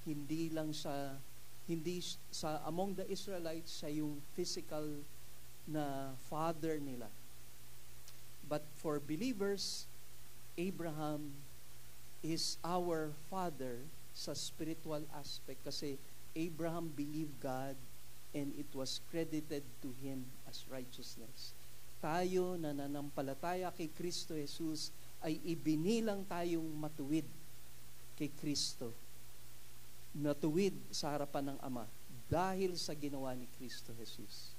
hindi sa among the Israelites siya yung physical na father nila. But for believers, Abraham is our father sa spiritual aspect kasi Abraham believed God and it was credited to him as righteousness. Tayo na nananampalataya kay Kristo Jesus ay ibinilang tayong matuwid kay Kristo. Matuwid sa harapan ng Ama dahil sa ginawa ni Kristo Jesus.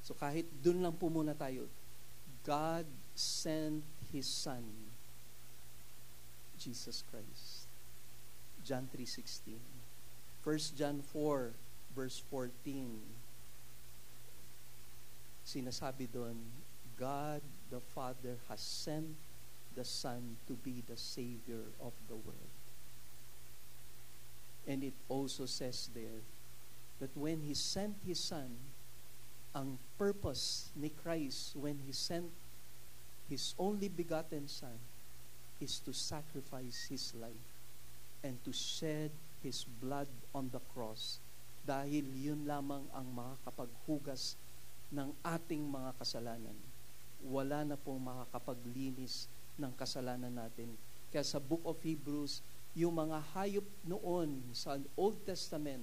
So kahit dun lang po muna tayo, God sent His Son, Jesus Christ. John 3:16. 1 John 4, verse 14. Sinasabi doon, God the Father has sent the Son to be the Savior of the world. And it also says there that when He sent His Son, ang purpose ni Christ when He sent His only begotten Son is to sacrifice His life and to shed His blood on the cross dahil yun lamang ang makakapaghugas ng ating mga kasalanan. Wala na pong makakapaglinis ng kasalanan natin. Kaya sa Book of Hebrews, yung mga hayop noon sa Old Testament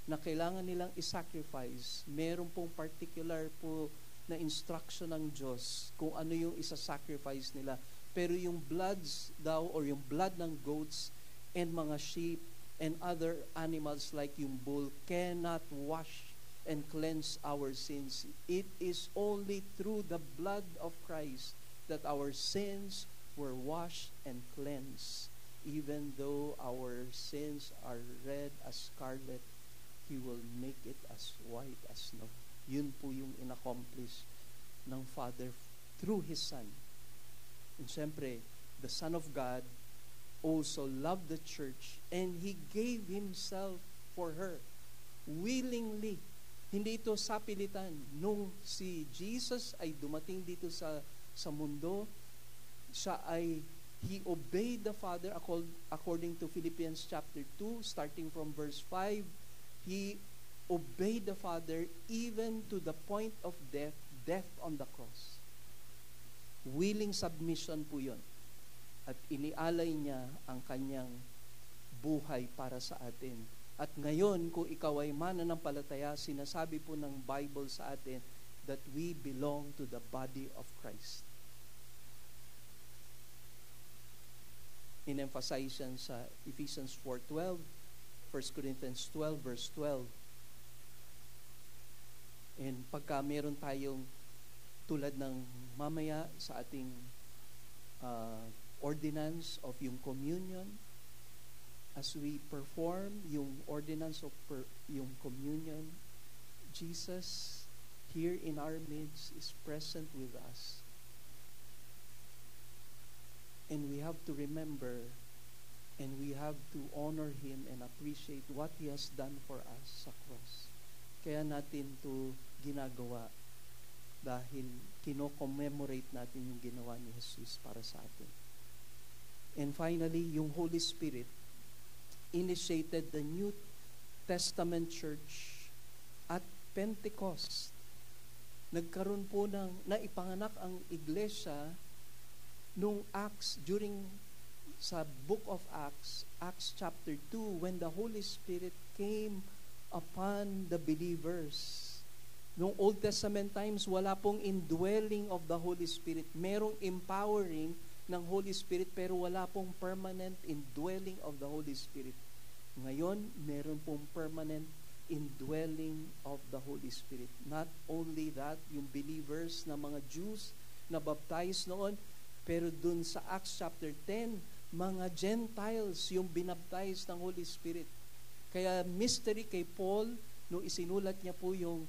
na kailangan nilang isacrifice, meron pong particular po na instruction ng Diyos kung ano yung isa-sacrifice nila. Pero yung bloods daw or yung blood ng goats and mga sheep and other animals like yung bull cannot wash and cleanse our sins. It is only through the blood of Christ that our sins were washed and cleansed. Even though our sins are red as scarlet, He will make it as white as snow. Yun po yung inaccomplish ng Father through His Son. And syempre, the Son of God also loved the church and He gave Himself for her willingly. Hindi ito sapilitan. Nung si Jesus ay dumating dito sa mundo, siya ay He obeyed the Father according to Philippians chapter 2, starting from verse 5. He obeyed the Father even to the point of death on the cross. Willing submission po yun. at inialay niya ang kanyang buhay para sa atin. At ngayon, kung ikaw ay mananampalataya, sinasabi po ng Bible sa atin that we belong to the body of Christ. In-emphasize yan sa Ephesians 4:12, 1 Corinthians 12, verse 12. And pagka meron tayong tulad ng mamaya sa ating ordinance of yung communion, as we perform yung ordinance of yung communion, Jesus here in our midst is present with us. And we have to remember and we have to honor Him and appreciate what He has done for us sa cross. Kaya natin to ginagawa dahil kino-commemorate natin yung ginawa ni Jesus para sa atin. And finally, yung Holy Spirit initiated the New Testament Church at Pentecost. Nagkaroon po naipanganak ang iglesia nung Acts, sa book of Acts, Acts chapter 2, when the Holy Spirit came upon the believers. Nung Old Testament times, wala pong indwelling of the Holy Spirit. Merong empowering ng Holy Spirit, pero wala pong permanent indwelling of the Holy Spirit. Ngayon, meron pong permanent indwelling of the Holy Spirit. Not only that, yung believers na mga Jews na baptized noon, pero dun sa Acts chapter 10, mga Gentiles yung binaptize ng Holy Spirit. Kaya mystery kay Paul, nung isinulat niya po yung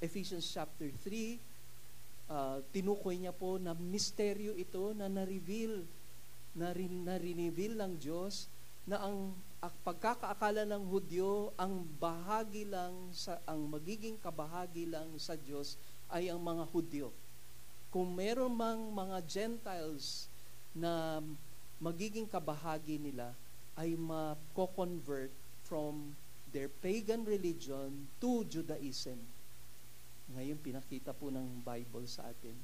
Ephesians chapter 3, tinukoy niya po na misteryo ito na na-reveal ng Diyos na ang pagkakaakala ng Hudyo ang magiging kabahagi lang sa Diyos ay ang mga Hudyo. Kung meron mang mga Gentiles na magiging kabahagi nila ay mako-convert from their pagan religion to Judaism. Ngayon, pinakita po ng Bible sa atin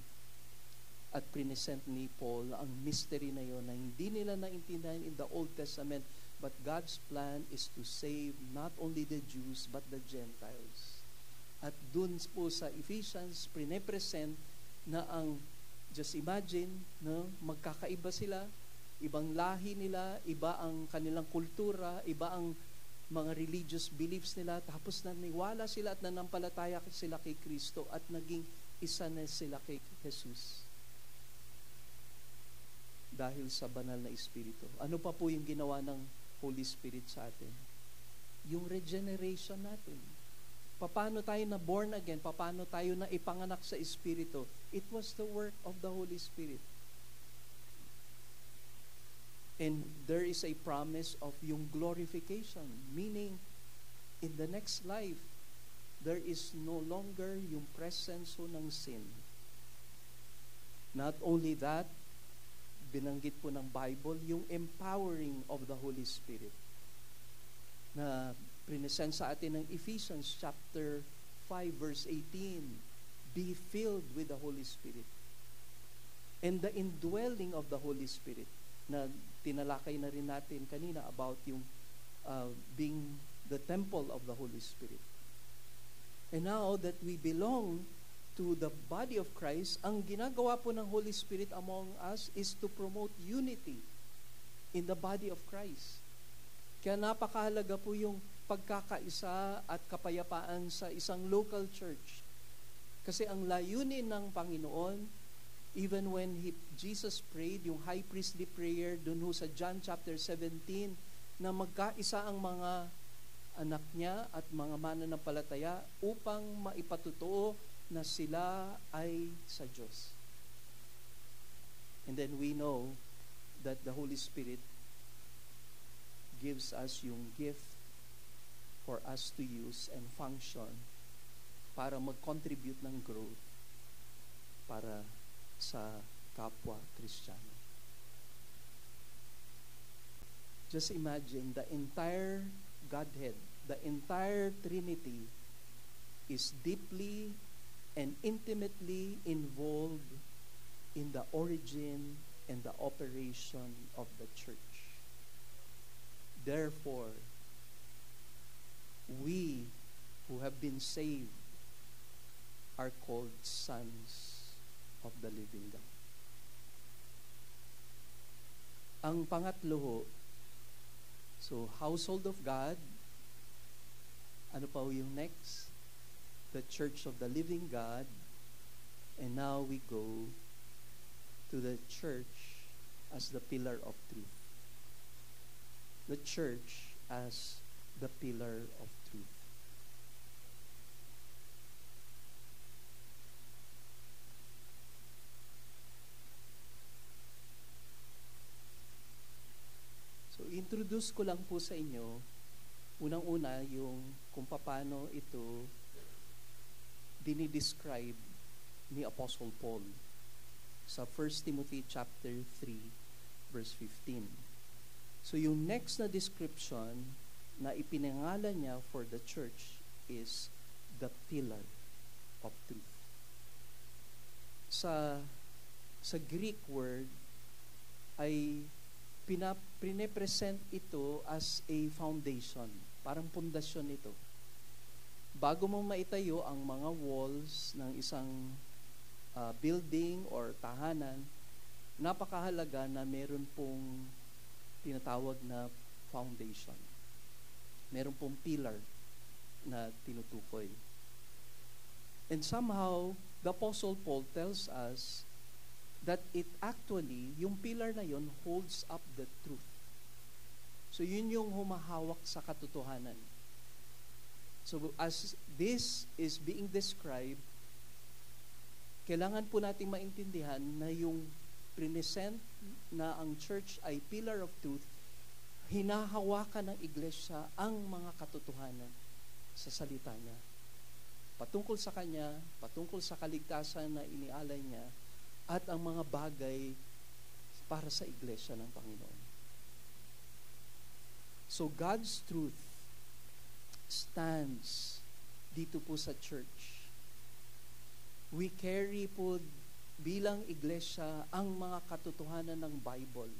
at present ni Paul ang mystery na yon na hindi nila naintindihan in the Old Testament, but God's plan is to save not only the Jews but the Gentiles. At dun po sa Ephesians, pine-present na just imagine, no, magkakaiba sila, ibang lahi nila, iba ang kanilang kultura, iba ang mga religious beliefs nila, tapos naniwala sila at nanampalataya sila kay Kristo at naging isa na sila kay Jesus. Dahil sa banal na Espiritu. Ano pa po yung ginawa ng Holy Spirit sa atin? Yung regeneration natin. Paano tayo na born again? Paano tayo na ipanganak sa Espiritu? It was the work of the Holy Spirit. And there is a promise of yung glorification, meaning in the next life, there is no longer yung presence ng sin. Not only that, binanggit po ng Bible, yung empowering of the Holy Spirit na present sa atin ng Ephesians chapter 5 verse 18, be filled with the Holy Spirit. And the indwelling of the Holy Spirit na tinalakay na rin natin kanina about yung being the temple of the Holy Spirit. And now that we belong to the body of Christ, ang ginagawa po ng Holy Spirit among us is to promote unity in the body of Christ. Kaya napakahalaga po yung pagkakaisa at kapayapaan sa isang local church. Kasi ang layunin ng Panginoon, even when Jesus prayed, yung high priestly prayer, dun ho sa John chapter 17, na magkaisa ang mga anak niya at mga mananampalataya upang maipatutuo na sila ay sa Diyos. And then we know that the Holy Spirit gives us yung gift for us to use and function para mag-contribute ng growth para sa kapwa Kristiyano. Just imagine the entire Godhead, the entire Trinity is deeply and intimately involved in the origin and the operation of the church. Therefore, we who have been saved are called sons of the living God. Ang pangatlo ho, so household of God, ano pa yung next? The church of the living God, and now we go to the church as the pillar of truth. The church as the pillar of truth. So, introduce ko lang po sa inyo, unang-una, yung kung paano ito dinidescribe ni Apostle Paul sa 1 Timothy chapter 3, verse 15. So, yung next na description na ipinangalan niya for the church is the pillar of truth. Sa Greek word ay pine-present ito as a foundation. Parang pundasyon ito. Bago mo maitayo ang mga walls ng isang building or tahanan, napakahalaga na meron pong tinatawag na foundation. Meron pong pillar na tinutukoy. And somehow, the Apostle Paul tells us that it actually, yung pillar na yon holds up the truth. So yun yung humahawak sa katotohanan. So as this is being described, kailangan po nating maintindihan na yung present na ang church ay pillar of truth, hinahawakan ng iglesia ang mga katotohanan sa salita niya. Patungkol sa kanya, patungkol sa kaligtasan na inialay niya, at ang mga bagay para sa iglesia ng Panginoon. So God's truth stands dito po sa church. We carry po bilang iglesia ang mga katotohanan ng Bible.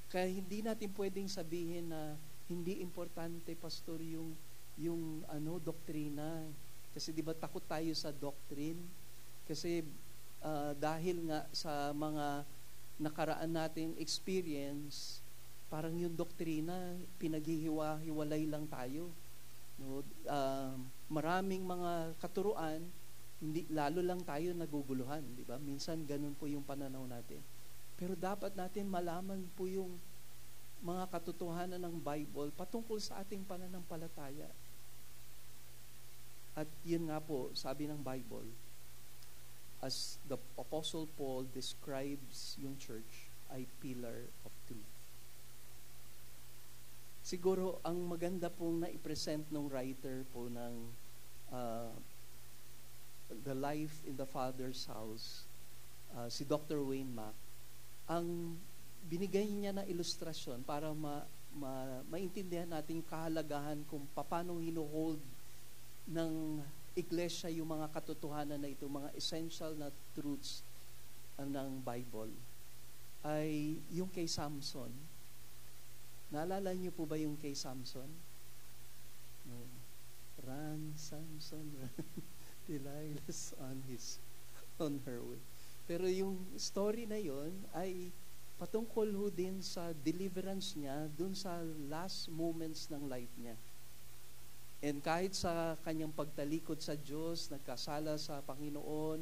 Kaya hindi natin pwedeng sabihin na hindi importante, pastor, yung doktrina. Kasi di ba takot tayo sa doctrine? Kasi dahil nga sa mga nakaraan nating experience, parang yung doktrina, pinaghihiwa-hiwalay lang tayo. No? Maraming mga katuruan, hindi, lalo lang tayo naguguluhan. Di ba? Minsan ganun po yung pananaw natin. Pero dapat natin malaman po yung mga katotohanan ng Bible patungkol sa ating pananampalataya. At yun nga po, sabi ng Bible, as the Apostle Paul describes yung church, ay pillar of truth. Siguro, ang maganda pong na-present ng writer po ng The Life in the Father's House, si Dr. Wayne Mack, ang binigay niya na ilustrasyon para maintindihan natin yung kahalagahan kung paano hinuhold ng iglesia yung mga katotohanan na ito, mga essential na truths ng Bible, ay yung kay Samson. Naalala niyo po ba yung kay Samson? No. Run, Samson, run. Delilah's on her way. Pero yung story na yon ay patungkol ho din sa deliverance niya dun sa last moments ng life niya. And kahit sa kanyang pagtalikod sa Diyos, nagkasala sa Panginoon,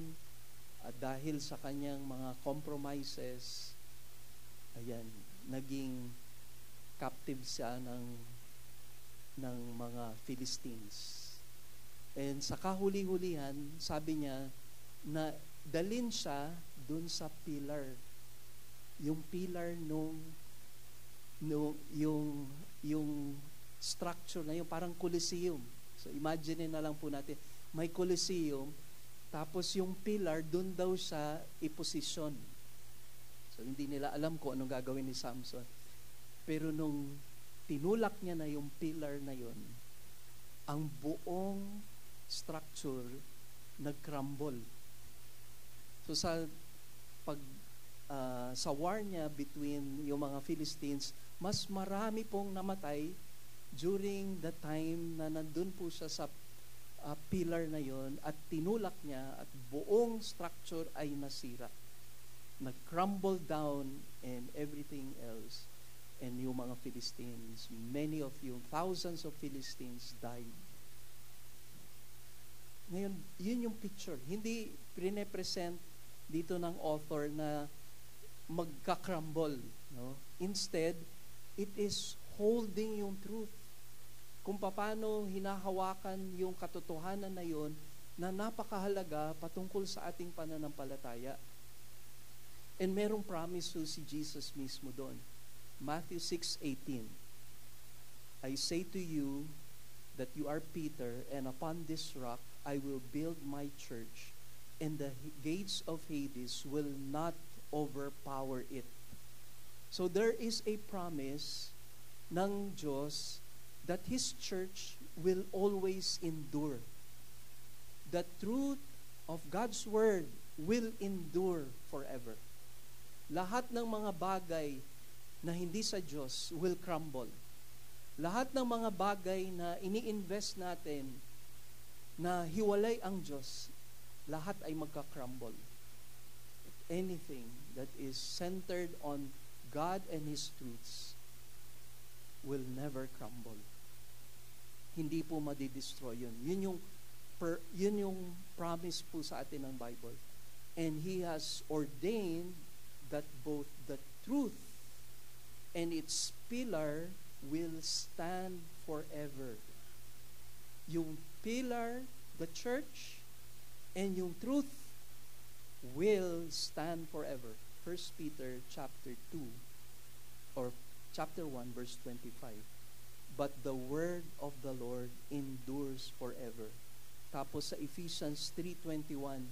at dahil sa kanyang mga compromises, ayan, naging captive siya ng mga Philistines. And sa kahuli-hulihan, sabi niya, na dalin siya dun sa pillar. Yung pillar yung structure na yun, parang Coliseum. So imagine na lang po natin, may Coliseum, tapos yung pillar, dun daw siya iposisyon. So hindi nila alam kung anong gagawin ni Samson. Pero nung tinulak niya na yung pillar na yun, ang buong structure nag-crumble. So sa sa war niya between yung mga Philistines, mas marami pong namatay during the time na nandun po siya sa pillar na yon at tinulak niya at buong structure ay nasira. Nag-crumble down and everything else. And yung mga Philistines, many of you, thousands of Philistines died. Ngayon, yun yung picture. Hindi pine-present dito ng author na magka-crumble. No? Instead, it is holding yung truth. Kung paano hinahawakan yung katotohanan na yun na napakahalaga patungkol sa ating pananampalataya. And merong promise si Jesus mismo doon. Matthew 6:18, I say to you that you are Peter, and upon this rock I will build my church, and the gates of Hades will not overpower it. So there is a promise ng Diyos that His church will always endure. The truth of God's Word will endure forever. Lahat ng mga bagay na hindi sa Diyos will crumble. Lahat ng mga bagay na ini-invest natin na hiwalay ang Diyos, lahat ay magka-crumble. Anything that is centered on God and His truths will never crumble. Hindi po madidestroy yun. Yun yung promise po sa atin ng Bible. And He has ordained that both the truth and its pillar will stand forever. Yung pillar, the church, and yung truth will stand forever. 1 Peter chapter 2 or chapter 1 verse 25. But the word of the Lord endures forever. Tapos sa Ephesians 3:21,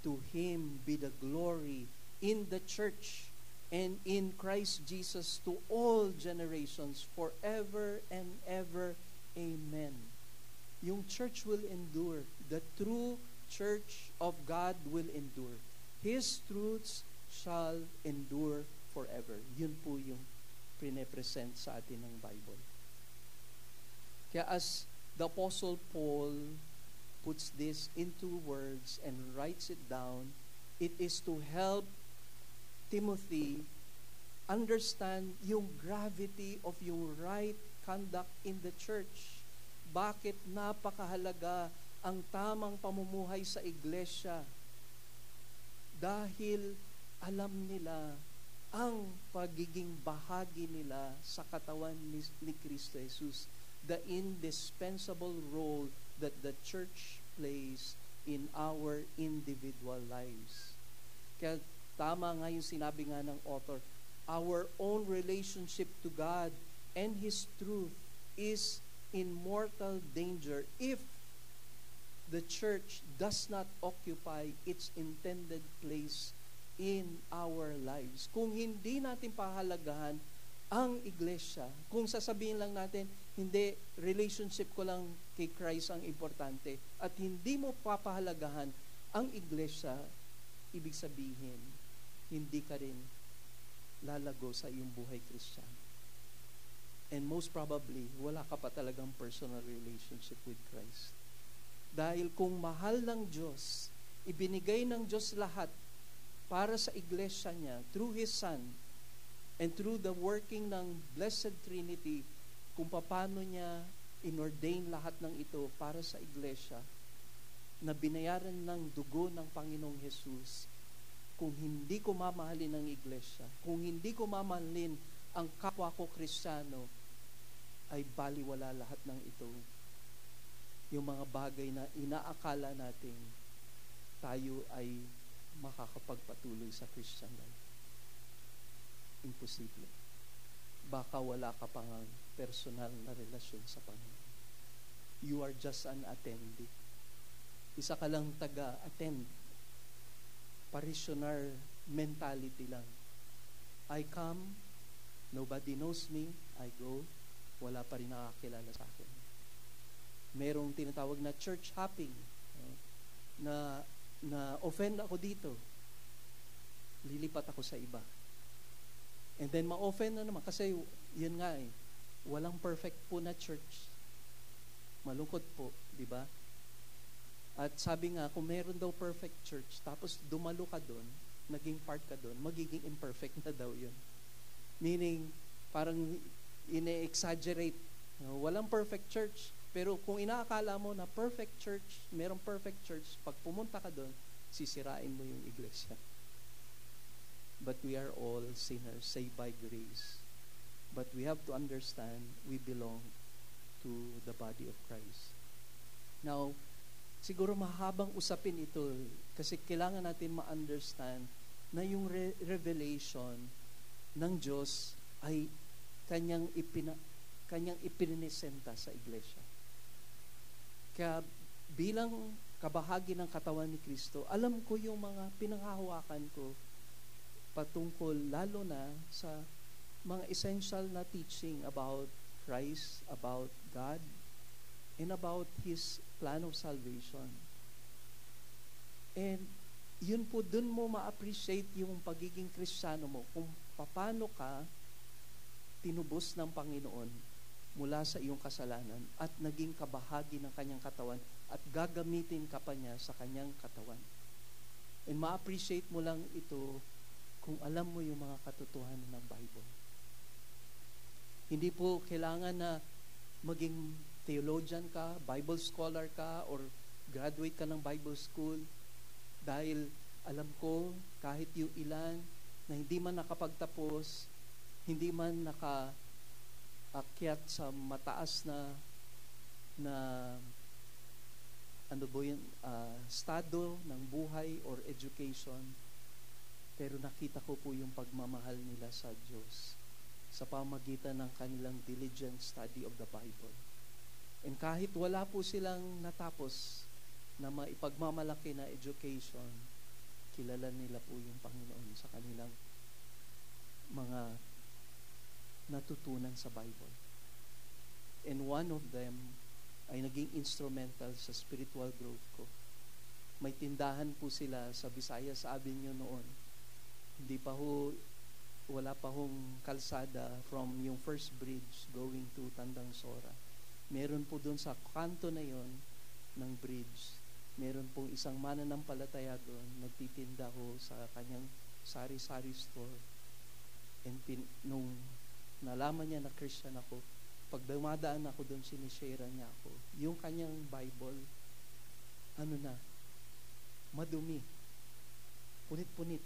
to Him be the glory in the church and in Christ Jesus to all generations forever and ever. Amen. Yung church will endure. The true church of God will endure. His truths shall endure forever. Yun po yung pine-present sa atin ng Bible. Kaya as the Apostle Paul puts this into words and writes it down, it is to help Timothy understand yung gravity of yung right conduct in the church. Bakit napakahalaga ang tamang pamumuhay sa iglesia? Dahil alam nila ang pagiging bahagi nila sa katawan ni Kristo Jesus, the indispensable role that the church plays in our individual lives. Kaya tama nga yung sinabi nga ng author, our own relationship to God and His truth is in mortal danger if the church does not occupy its intended place in our lives. Kung hindi natin pahalagahan ang iglesia, kung sasabihin lang natin, hindi, relationship ko lang kay Christ ang importante, at hindi mo papahalagahan ang iglesia, ibig sabihin, hindi ka rin lalago sa iyong buhay Kristiyano. And most probably, wala ka pa talagang personal relationship with Christ. Dahil kung mahal ng Diyos, ibinigay ng Diyos lahat para sa iglesia niya through His Son and through the working ng Blessed Trinity, kung paano niya inordain lahat ng ito para sa iglesia na binayaran ng dugo ng Panginoong Jesus. Kung hindi ko mamahalin ang iglesia, kung hindi ko mamahalin ang kapwa ko Kristiyano, ay baliwala lahat ng ito. Yung mga bagay na inaakala natin tayo ay makakapagpatuloy sa Christian life. Imposible. Baka wala ka pang personal na relasyon sa Panginoon. You are just an attendee. Isa ka lang taga-attend. Parishioner mentality lang. I come, nobody knows me, I go, wala pa rin nakakilala sa akin. Merong tinatawag na church hopping, na offend ako dito. lilipat ako sa iba. And then ma-offend na naman kasi yun nga walang perfect po na church. Malungkot po, di ba? At sabi nga, kung meron daw perfect church, tapos dumalo ka doon, naging part ka doon, magiging imperfect na daw yun. Meaning, parang ine-exaggerate. Walang perfect church. Pero kung inaakala mo na perfect church, merong perfect church, pag pumunta ka doon, sisirain mo yung iglesia. But we are all sinners, saved by grace. But we have to understand, we belong to the body of Christ. Now, siguro mahabang usapin ito kasi kailangan natin ma-understand na yung revelation ng Diyos ay kanyang ipininesenta sa iglesia. Kaya bilang kabahagi ng katawan ni Kristo, alam ko yung mga pinanghahawakan ko patungkol lalo na sa mga essential na teaching about Christ, about God, and about His plan of salvation. And yun po, dun mo ma-appreciate yung pagiging Kristiyano mo, kung paano ka tinubos ng Panginoon mula sa iyong kasalanan at naging kabahagi ng kanyang katawan at gagamitin ka pa niya sa kanyang katawan. And ma-appreciate mo lang ito kung alam mo yung mga katotohanan ng Bible. Hindi po kailangan na maging theologian ka, Bible scholar ka, or graduate ka ng Bible school dahil alam ko kahit yung ilan na hindi man nakapagtapos, hindi man nakaakyat sa mataas na estado ng buhay or education, pero nakita ko po yung pagmamahal nila sa Diyos sa pamagitan ng kanilang diligent study of the Bible. And kahit wala po silang natapos na maipagmamalaki na education, kilala nila po yung Panginoon sa kanilang mga natutunan sa Bible. And one of them ay naging instrumental sa spiritual growth ko. May tindahan po sila sa Visayas Avenue noon. Wala pa hong kalsada from yung first bridge going to Tandang Sora. Meron po doon sa kanto na yon ng bridge, meron pong isang mananampalataya doon, nagtitinda ko sa kanyang sari-sari store. And nung nalaman niya na Christian ako, pag dumadaan ako doon, sinishare niya ako. Yung kanyang Bible, madumi. Punit-punit.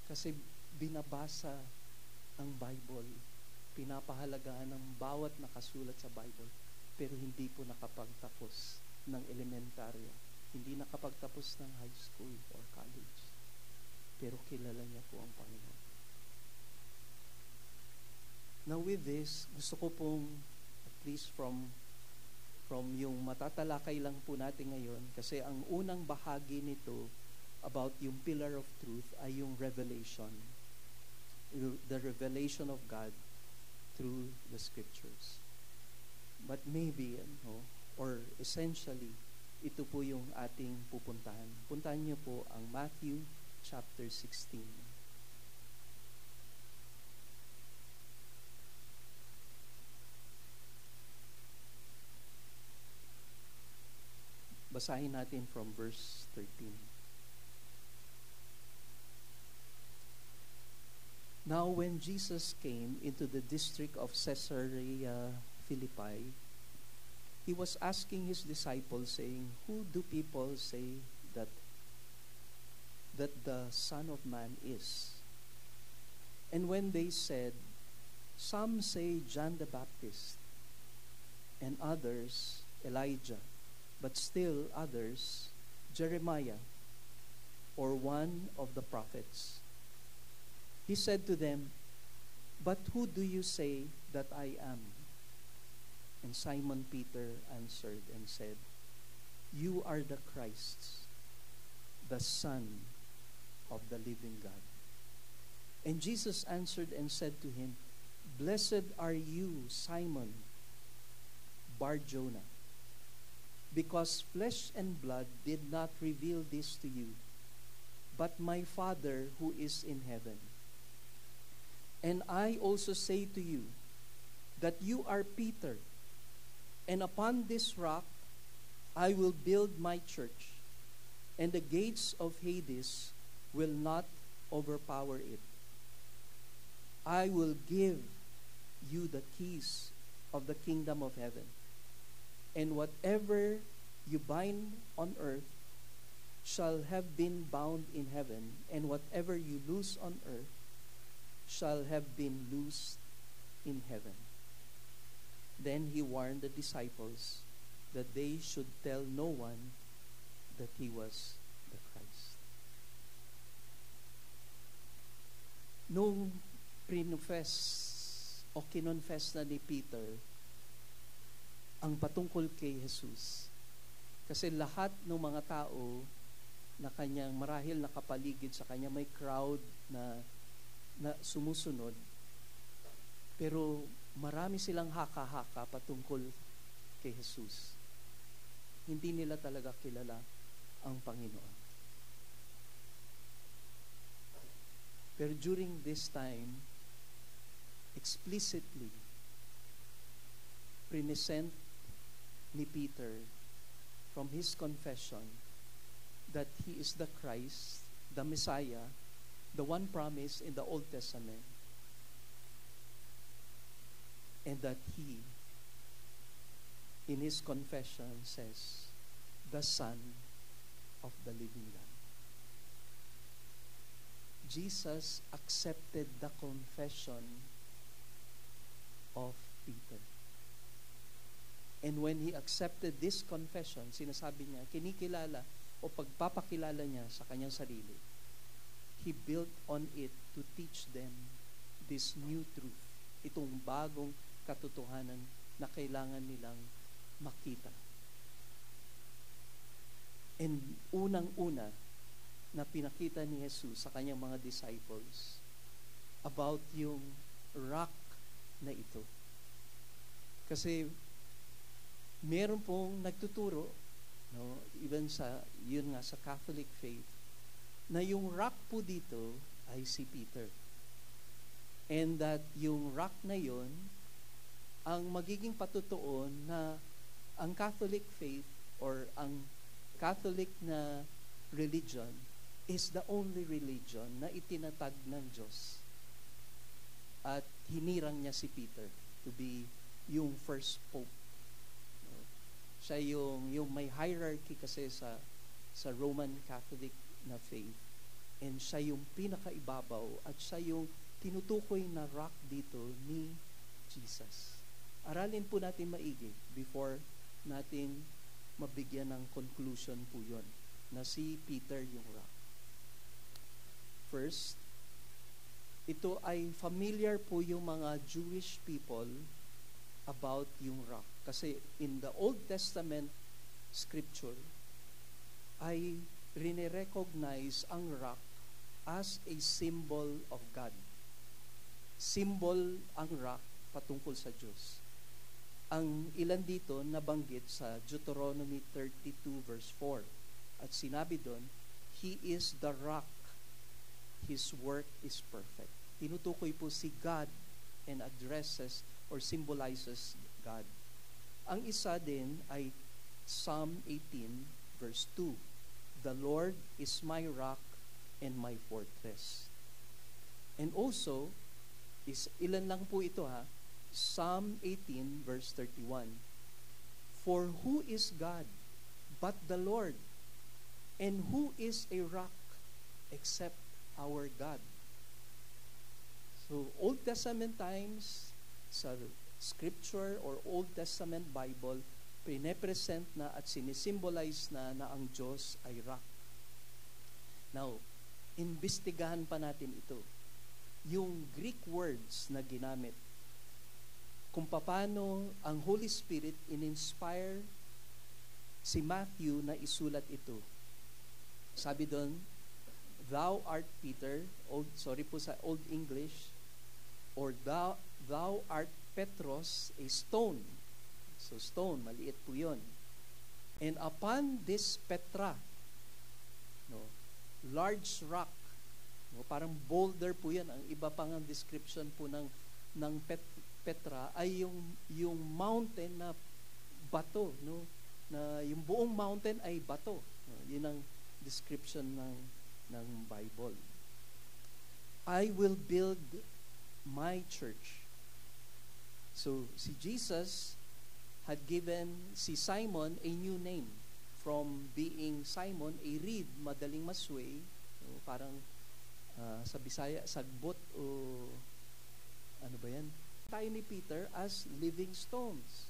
Kasi binabasa ang Bible, pinapahalagahan ng bawat nakasulat sa Bible, pero hindi po nakapagtapos ng elementarya, hindi nakapagtapos ng high school or college, pero kilala niya po ang Panginoon. Now with this, gusto ko pong at least from yung matatalakay lang po natin ngayon, kasi ang unang bahagi nito about yung pillar of truth ay yung revelation, the revelation of God through the scriptures. But maybe, or essentially, ito po yung ating pupuntahan. Puntahan niyo po ang Matthew chapter 16. Basahin natin from verse 13. Now, when Jesus came into the district of Caesarea Philippi, he was asking his disciples, saying, "Who do people say that the Son of Man is?" And when they said, "Some say John the Baptist, and others Elijah, but still others Jeremiah, or one of the prophets," he said to them, "But who do you say that I am?" And Simon Peter answered and said, "You are the Christ, the Son of the living God." And Jesus answered and said to him, "Blessed are you, Simon Bar-Jonah, because flesh and blood did not reveal this to you, but my Father who is in heaven. And I also say to you that you are Peter, and upon this rock I will build my church, and the gates of Hades will not overpower it. I will give you the keys of the kingdom of heaven, and whatever you bind on earth shall have been bound in heaven, and whatever you loose on earth shall have been loosed in heaven. Then he warned the disciples that they should tell no one that he was the Christ. Nung pinufess o kinonfess na ni Peter ang patungkol kay Jesus, kasi lahat ng mga tao na kanyang marahil nakapaligid sa kanya, may crowd na sumusunod, pero marami silang haka-haka patungkol kay Jesus. Hindi nila talaga kilala ang Panginoon. Pero during this time, explicitly, present ni Peter from his confession that he is the Christ, the Messiah, the one promised in the Old Testament, and that he, in his confession, says, the Son of the living God. Jesus accepted the confession of Peter. And when he accepted this confession, sinasabi niya, kinikilala o pagpapakilala niya sa kanyang sarili, he built on it to teach them this new truth, itong bagong katotohanan na kailangan nilang makita. And unang-una na pinakita ni Jesus sa kanyang mga disciples about yung rock na ito. Kasi meron pong nagtuturo, no, even sa yun nga sa Catholic faith, na yung rock po dito ay si Peter. And that yung rock na yun ang magiging patutuon na ang Catholic faith or ang Catholic na religion is the only religion na itinatag ng Diyos. At hinirang niya si Peter to be yung first pope. Siya yung may hierarchy kasi sa Roman Catholic na faith. And siya yung pinakaibabaw at siya yung tinutukoy na rock dito ni Jesus. Aralin po natin maigi before natin mabigyan ng conclusion po yun na si Peter yung rock. First, ito ay familiar po yung mga Jewish people about yung rock. Kasi in the Old Testament scripture, ay rinirecognize ang rock as a symbol of God. Symbol ang rock patungkol sa Diyos. Ang ilan dito nabanggit sa Deuteronomy 32 verse 4. At sinabi doon, He is the rock. His work is perfect. Tinutukoy po si God and addresses or symbolizes God. Ang isa din ay Psalm 18 verse 2. The Lord is my rock and my fortress. And also, ilan lang po ito ha, Psalm 18 verse 31. For who is God but the Lord? And who is a rock except our God? So, Old Testament times, sa Scripture or Old Testament Bible, pine-present na at sinisimbolize na ang Diyos ay rock. Now, imbestigahan pa natin ito. Yung Greek words na ginamit, kung paano ang Holy Spirit in-inspire si Matthew na isulat ito. Sabi doon, Thou art Peter, sorry po sa Old English, or thou art Petros, a stone. So stone, maliit po yun. And upon this Petra, no, large rock. No, parang boulder po yan. Ang iba pang ang description po ng Petra ay yung mountain na bato, no? Na yung buong mountain ay bato. No? Yun ang description ng Bible. I will build my church. So si Jesus had given si Simon a new name from being Simon, a reed, madaling masway, no? Parang sa Bisaya, sagbot o ano ba yan? Tayo ni Peter as living stones.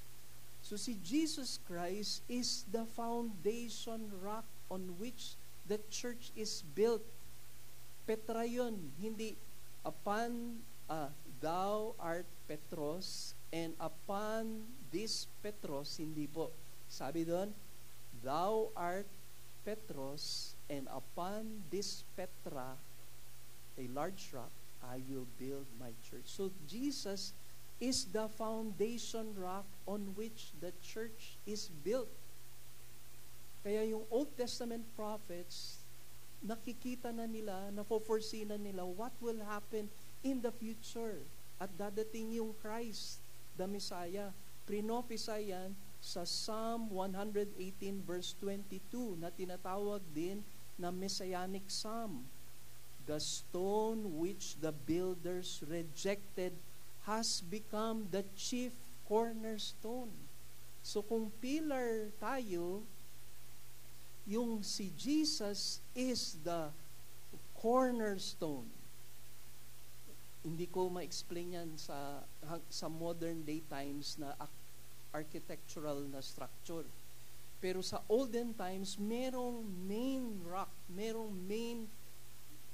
So si Jesus Christ is the foundation rock on which the church is built. Petra yun, hindi upon thou art Petros, and upon this Petros, hindi po. Sabi doon, thou art Petros, and upon this Petra, a large rock, I will build my church. So Jesus is the foundation rock on which the church is built. Kaya yung Old Testament prophets, nakikita na nila, nafoforesee na nila what will happen in the future. At dadating yung Christ, the Messiah. Prinophisy yan sa Psalm 118 verse 22 na tinatawag din na Messianic Psalm. The stone which the builders rejected has become the chief cornerstone. So kung pillar tayo, yung si Jesus is the cornerstone. Hindi ko ma-explain yan sa modern day times na architectural na structure. Pero sa olden times, merong main rock, merong main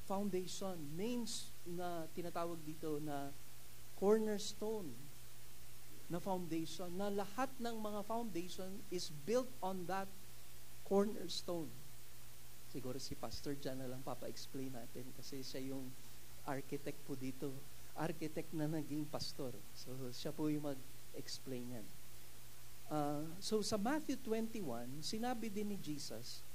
foundation, main na tinatawag dito na cornerstone na foundation, na lahat ng mga foundation is built on that cornerstone. Siguro si Pastor John na lang papa-explain natin kasi siya yung architect po dito. Architect na naging pastor. So siya po yung mag-explain yan. So sa Matthew 21, sinabi din ni Jesus,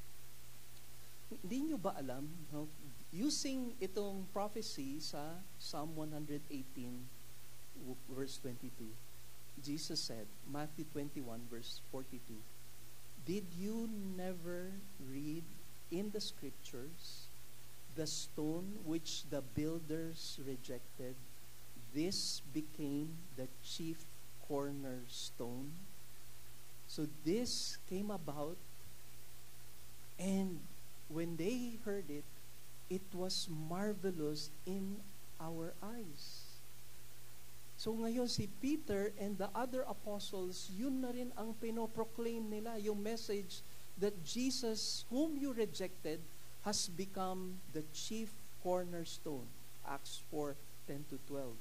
hindi nyo ba alam, no? Using itong prophecy sa Psalm 118 verse 22, Jesus said, Matthew 21 verse 42, did you never read in the scriptures, the stone which the builders rejected, this became the chief cornerstone? So this came about, and when they heard it, it was marvelous in our eyes. So ngayon si Peter and the other apostles, yun na rin ang pinoproclaim nila, yung message that Jesus, whom you rejected, has become the chief cornerstone. Acts 4:10-12.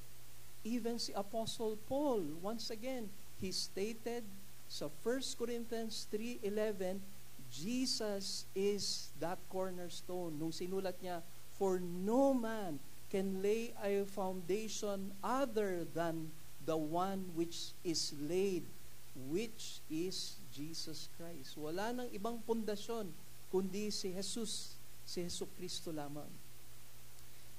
Even si Apostle Paul, once again, he stated sa 1 Corinthians 3:11, Jesus is that cornerstone. Nung sinulat niya, for no man can lay a foundation other than the one which is laid, which is Jesus Christ. Wala nang ibang pundasyon kundi si Jesus, si Jesucristo lamang.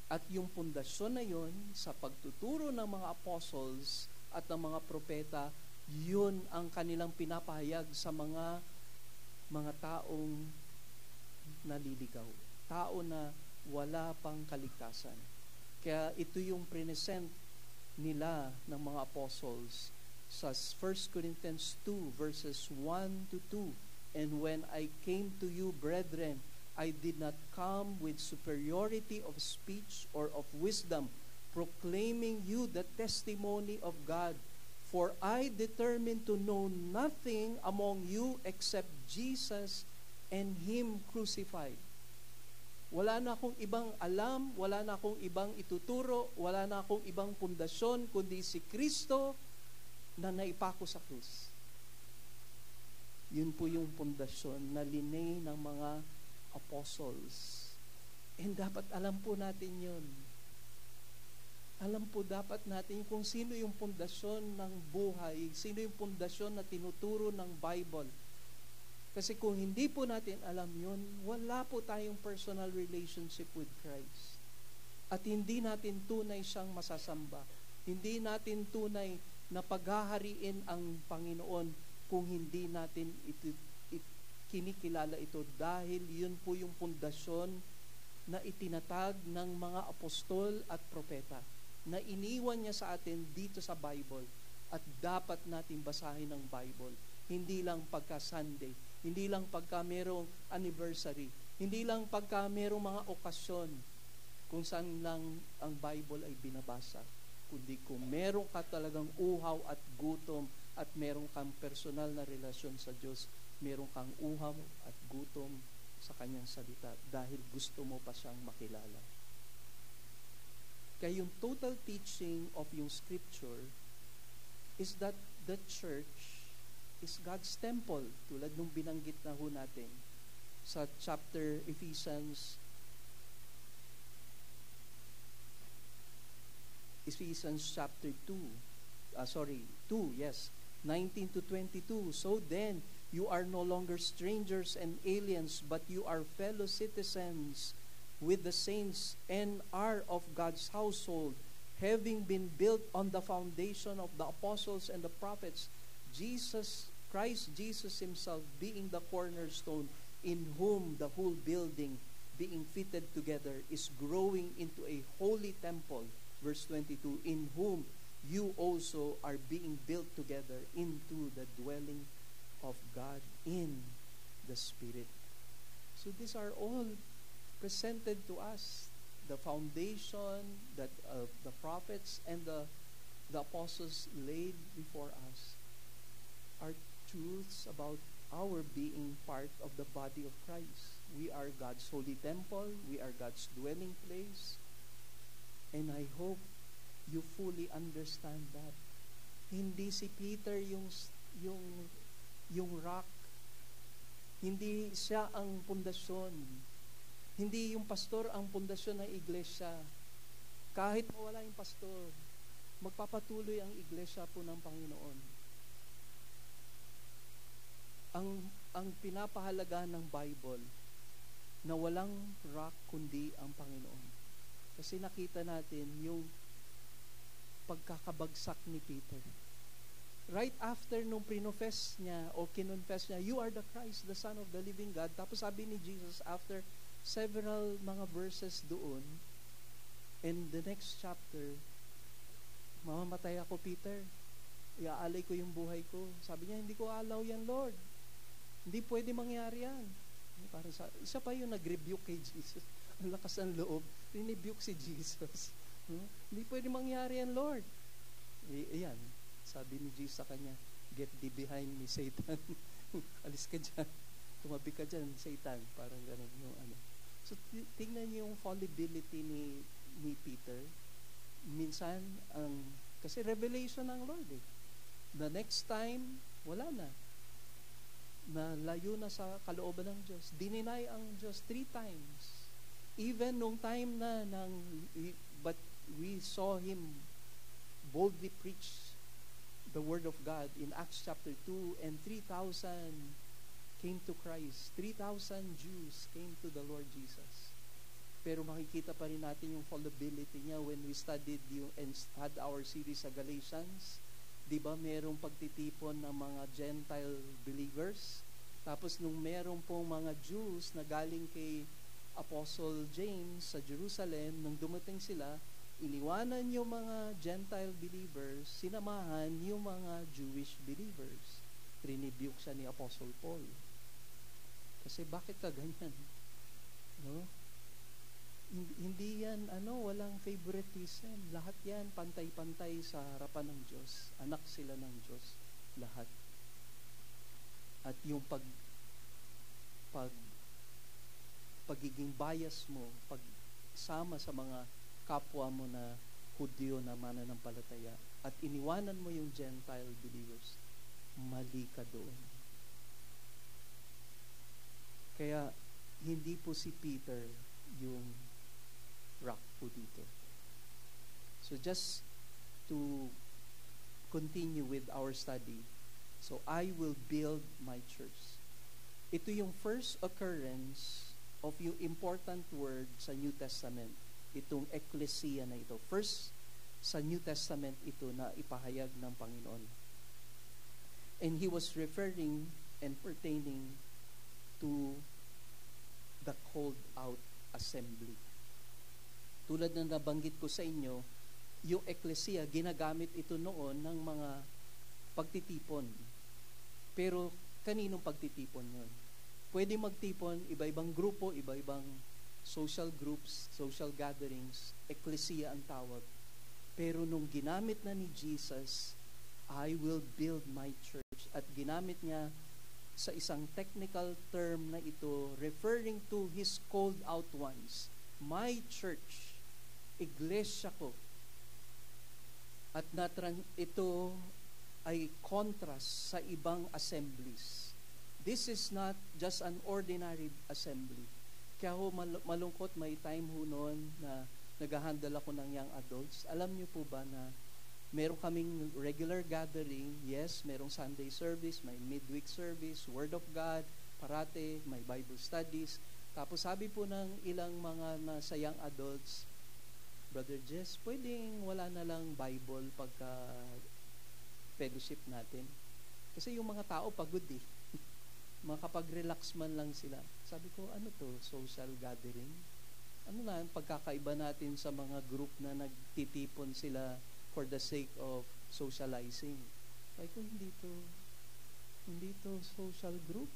At yung pundasyon na yun, sa pagtuturo ng mga apostles at ng mga propeta, yun ang kanilang pinapahayag sa mga taong naliligaw. Tao na wala pang kaligtasan. Kaya ito yung present nila ng mga apostles sa 1 Corinthians 2 verses 1-2. And when I came to you, brethren, I did not come with superiority of speech or of wisdom, proclaiming you the testimony of God. For I determined to know nothing among you except Jesus and Him crucified. Wala na akong ibang alam, wala na akong ibang ituturo, wala na akong ibang pundasyon, kundi si Kristo na naipako sa krus. Yun po yung pundasyon na linay ng mga apostles. And dapat alam po natin yun. Alam po dapat natin kung sino yung pundasyon ng buhay, sino yung pundasyon na tinuturo ng Bible. Kasi kung hindi po natin alam yun, wala po tayong personal relationship with Christ. At hindi natin tunay siyang masasamba. Hindi natin tunay na paghahariin ang Panginoon kung hindi natin kinikilala ito, dahil yun po yung pundasyon na itinatag ng mga apostol at propeta na iniwan niya sa atin dito sa Bible, at dapat natin basahin ang Bible. Hindi lang pagka Sunday, hindi lang pagka merong anniversary, hindi lang pagka merong mga okasyon kung saan lang ang Bible ay binabasa, kundi kung meron ka talagang uhaw at gutom at meron kang personal na relasyon sa Diyos, meron kang uhaw at gutom sa Kanyang salita dahil gusto mo pa siyang makilala. Kaya yung total teaching of yung Scripture is that the church is God's temple, tulad nung binanggit na ho natin sa chapter Ephesians chapter 2, 19 to 22. So then, you are no longer strangers and aliens, but you are fellow citizens with the saints and are of God's household, having been built on the foundation of the apostles and the prophets, Christ Jesus himself being the cornerstone, in whom the whole building being fitted together is growing into a holy temple. Verse 22, in whom you also are being built together into the dwelling of God in the Spirit. So these are all presented to us. The foundation that the prophets and the apostles laid before us are truths about our being part of the body of Christ. We are God's holy temple. We are God's dwelling place. And I hope you fully understand that. Hindi si Peter yung rock. Hindi siya ang pundasyon. Hindi yung pastor ang pundasyon ng iglesia. Kahit mawala yung pastor, magpapatuloy ang iglesia po ng Panginoon. Ang pinapahalaga ng Bible na walang rock kundi ang Panginoon. Kasi nakita natin yung pagkakabagsak ni Peter. Right after nung kinonfess niya, you are the Christ, the Son of the living God. Tapos sabi ni Jesus, after several mga verses doon, in the next chapter, mamamatay ako, Peter. Iaalay ko yung buhay ko. Sabi niya, hindi ko allow yan, Lord. Hindi pwede mangyari yan. Parang isa pa yung nag-rebuke kay Jesus. Ang lakas ng loob. Rinibuke si Jesus. Hindi pwede mangyari yan, Lord. Ayan. Sabi ni Jesus sa kanya, get thee behind me, Satan. Alis ka dyan. Tumabi ka dyan, Satan. Parang ganun yung ano. So, tingnan niyo yung fallibility ni Peter. Minsan, kasi revelation ng Lord eh. The next time, wala na. Nalayo na sa kalooban ng Diyos. Dininay ang Diyos 3 times. Even nung time but we saw him boldly preach the Word of God in Acts chapter 2, and 3,000 came to Christ. 3,000 Jews came to the Lord Jesus. Pero makikita pa rin natin yung fallibility niya when we studied and had our series sa Galatians. Di ba merong pagtitipon ng mga Gentile believers? Tapos nung merong pong mga Jews na galing kay Apostle James sa Jerusalem, nung dumating sila, iniwanan yung mga Gentile believers, sinamahan yung mga Jewish believers. Rinibuke siya ni Apostle Paul. Kasi bakit ka ganyan? No? Hindi yan, walang favoritism. Lahat yan, pantay-pantay sa harapan ng Diyos. Anak sila ng Diyos. Lahat. At yung pagiging bias mo, pagsama sa mga kapwa mo na Hudyo na mananampalataya, at iniwanan mo yung Gentile believers, mali ka doon. Kaya, hindi po si Peter yung rock po dito. So just to continue with our study, so I will build my church. Ito yung first occurrence of yung important word sa New Testament. Itong ecclesia na ito. First sa New Testament ito na ipahayag ng Panginoon. And he was referring and pertaining to the called out assembly. Tulad ng nabanggit ko sa inyo, yung ecclesia, ginagamit ito noon ng mga pagtitipon. Pero kaninong pagtitipon yun? Pwede magtipon, iba-ibang grupo, iba-ibang social groups, social gatherings, ecclesia ang tawag. Pero nung ginamit na ni Jesus, I will build my church. At ginamit niya sa isang technical term na ito, referring to His called out ones. My church, iglesia ko. At ito ay contrast sa ibang assemblies. This is not just an ordinary assembly. Kaya ho malungkot, may time ho noon na nag-handle ako ng young adults. Alam niyo po ba na meron kaming regular gathering, yes, merong Sunday service, may midweek service, Word of God, parate, may Bible studies. Tapos sabi po ng ilang mga nasa young adults, Brother Jess, pwedeng wala na lang Bible pagka fellowship natin. Kasi yung mga tao pagod eh. Makapag-relax man lang sila. Sabi ko, ano to? Social gathering? Ano na, pagkakaiba natin sa mga group na nagtitipon sila for the sake of socializing. Sabi ko, hindi to social group.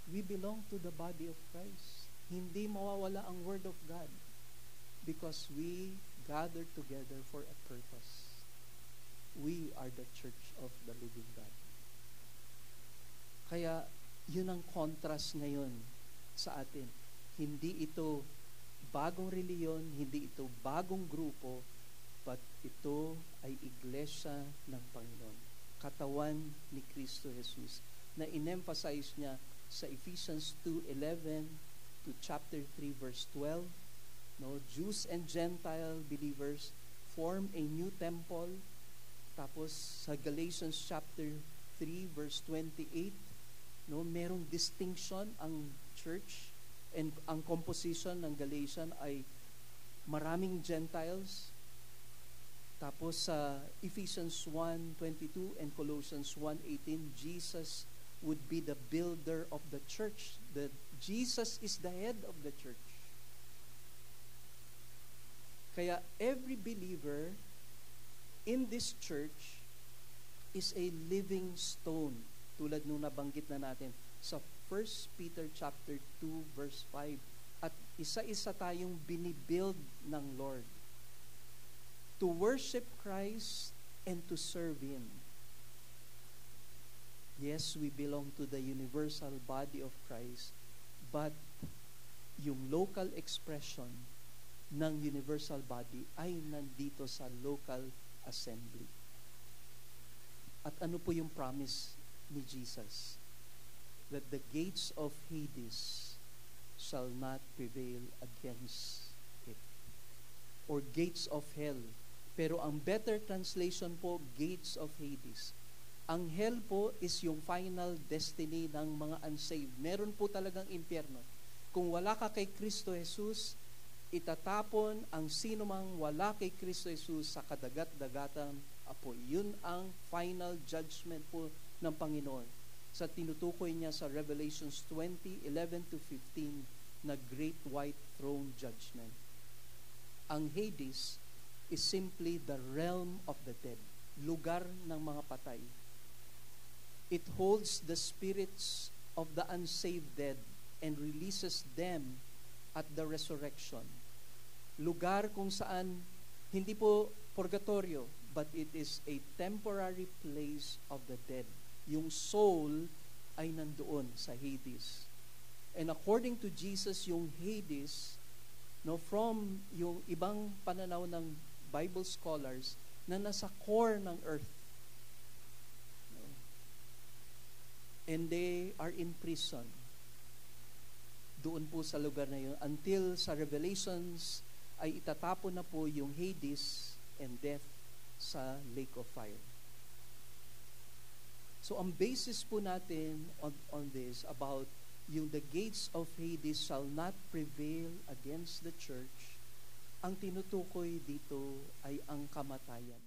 We belong to the body of Christ. Hindi mawawala ang Word of God because we gather together for a purpose. We are the church of the living God. Kaya, yun ang contrast ngayon sa atin. Hindi ito bagong reliyon, hindi ito bagong grupo, but ito ay iglesia ng Panginoon. Katawan ni Kristo Jesus na in-emphasize niya sa Ephesians 2:11 to chapter 3 verse 12. No, Jews and Gentile believers form a new temple. Tapos sa Galatians chapter 3 verse 28, no, merong distinction ang church and ang composition ng Galatian ay maraming Gentiles. Tapos sa Ephesians 1:22 and Colossians 1:18, Jesus would be the builder of the church. Jesus is the head of the church. Kaya every believer in this church is a living stone. Tulad nung nabanggit na natin sa 1 Peter chapter 2 verse 5. At isa-isa tayong binibuild ng Lord to worship Christ and to serve Him. Yes, we belong to the universal body of Christ, but yung local expression ng universal body ay nandito sa local assembly. At ano po yung promise ni Jesus? That the gates of Hades shall not prevail against it. Or gates of hell. Pero ang better translation po, gates of Hades. Ang hell po is yung final destiny ng mga unsaved. Meron po talagang impyerno. Kung wala ka kay Kristo Jesus, itatapon ang sino mang wala kay Kristo Jesus sa kadagat-dagatang apoy. Yun ang final judgment po ng Panginoon. Sa tinutukoy niya sa Revelations 20:11-15 na Great White Throne Judgment. Ang Hades is simply the realm of the dead. Lugar ng mga patay. It holds the spirits of the unsaved dead and releases them at the resurrection. Lugar kung saan hindi po purgatorio, but it is a temporary place of the dead. Yung soul ay nandoon sa Hades. And according to Jesus, yung Hades, no, from yung ibang pananaw ng Bible scholars, na nasa core ng earth. No? And they are in prison. Doon po sa lugar na yun. Until sa Revelations, ay itatapon na po yung Hades and death sa lake of fire. So So ang basis po natin on this about yung the gates of Hades shall not prevail against the church, ang tinutukoy dito ay ang kamatayan.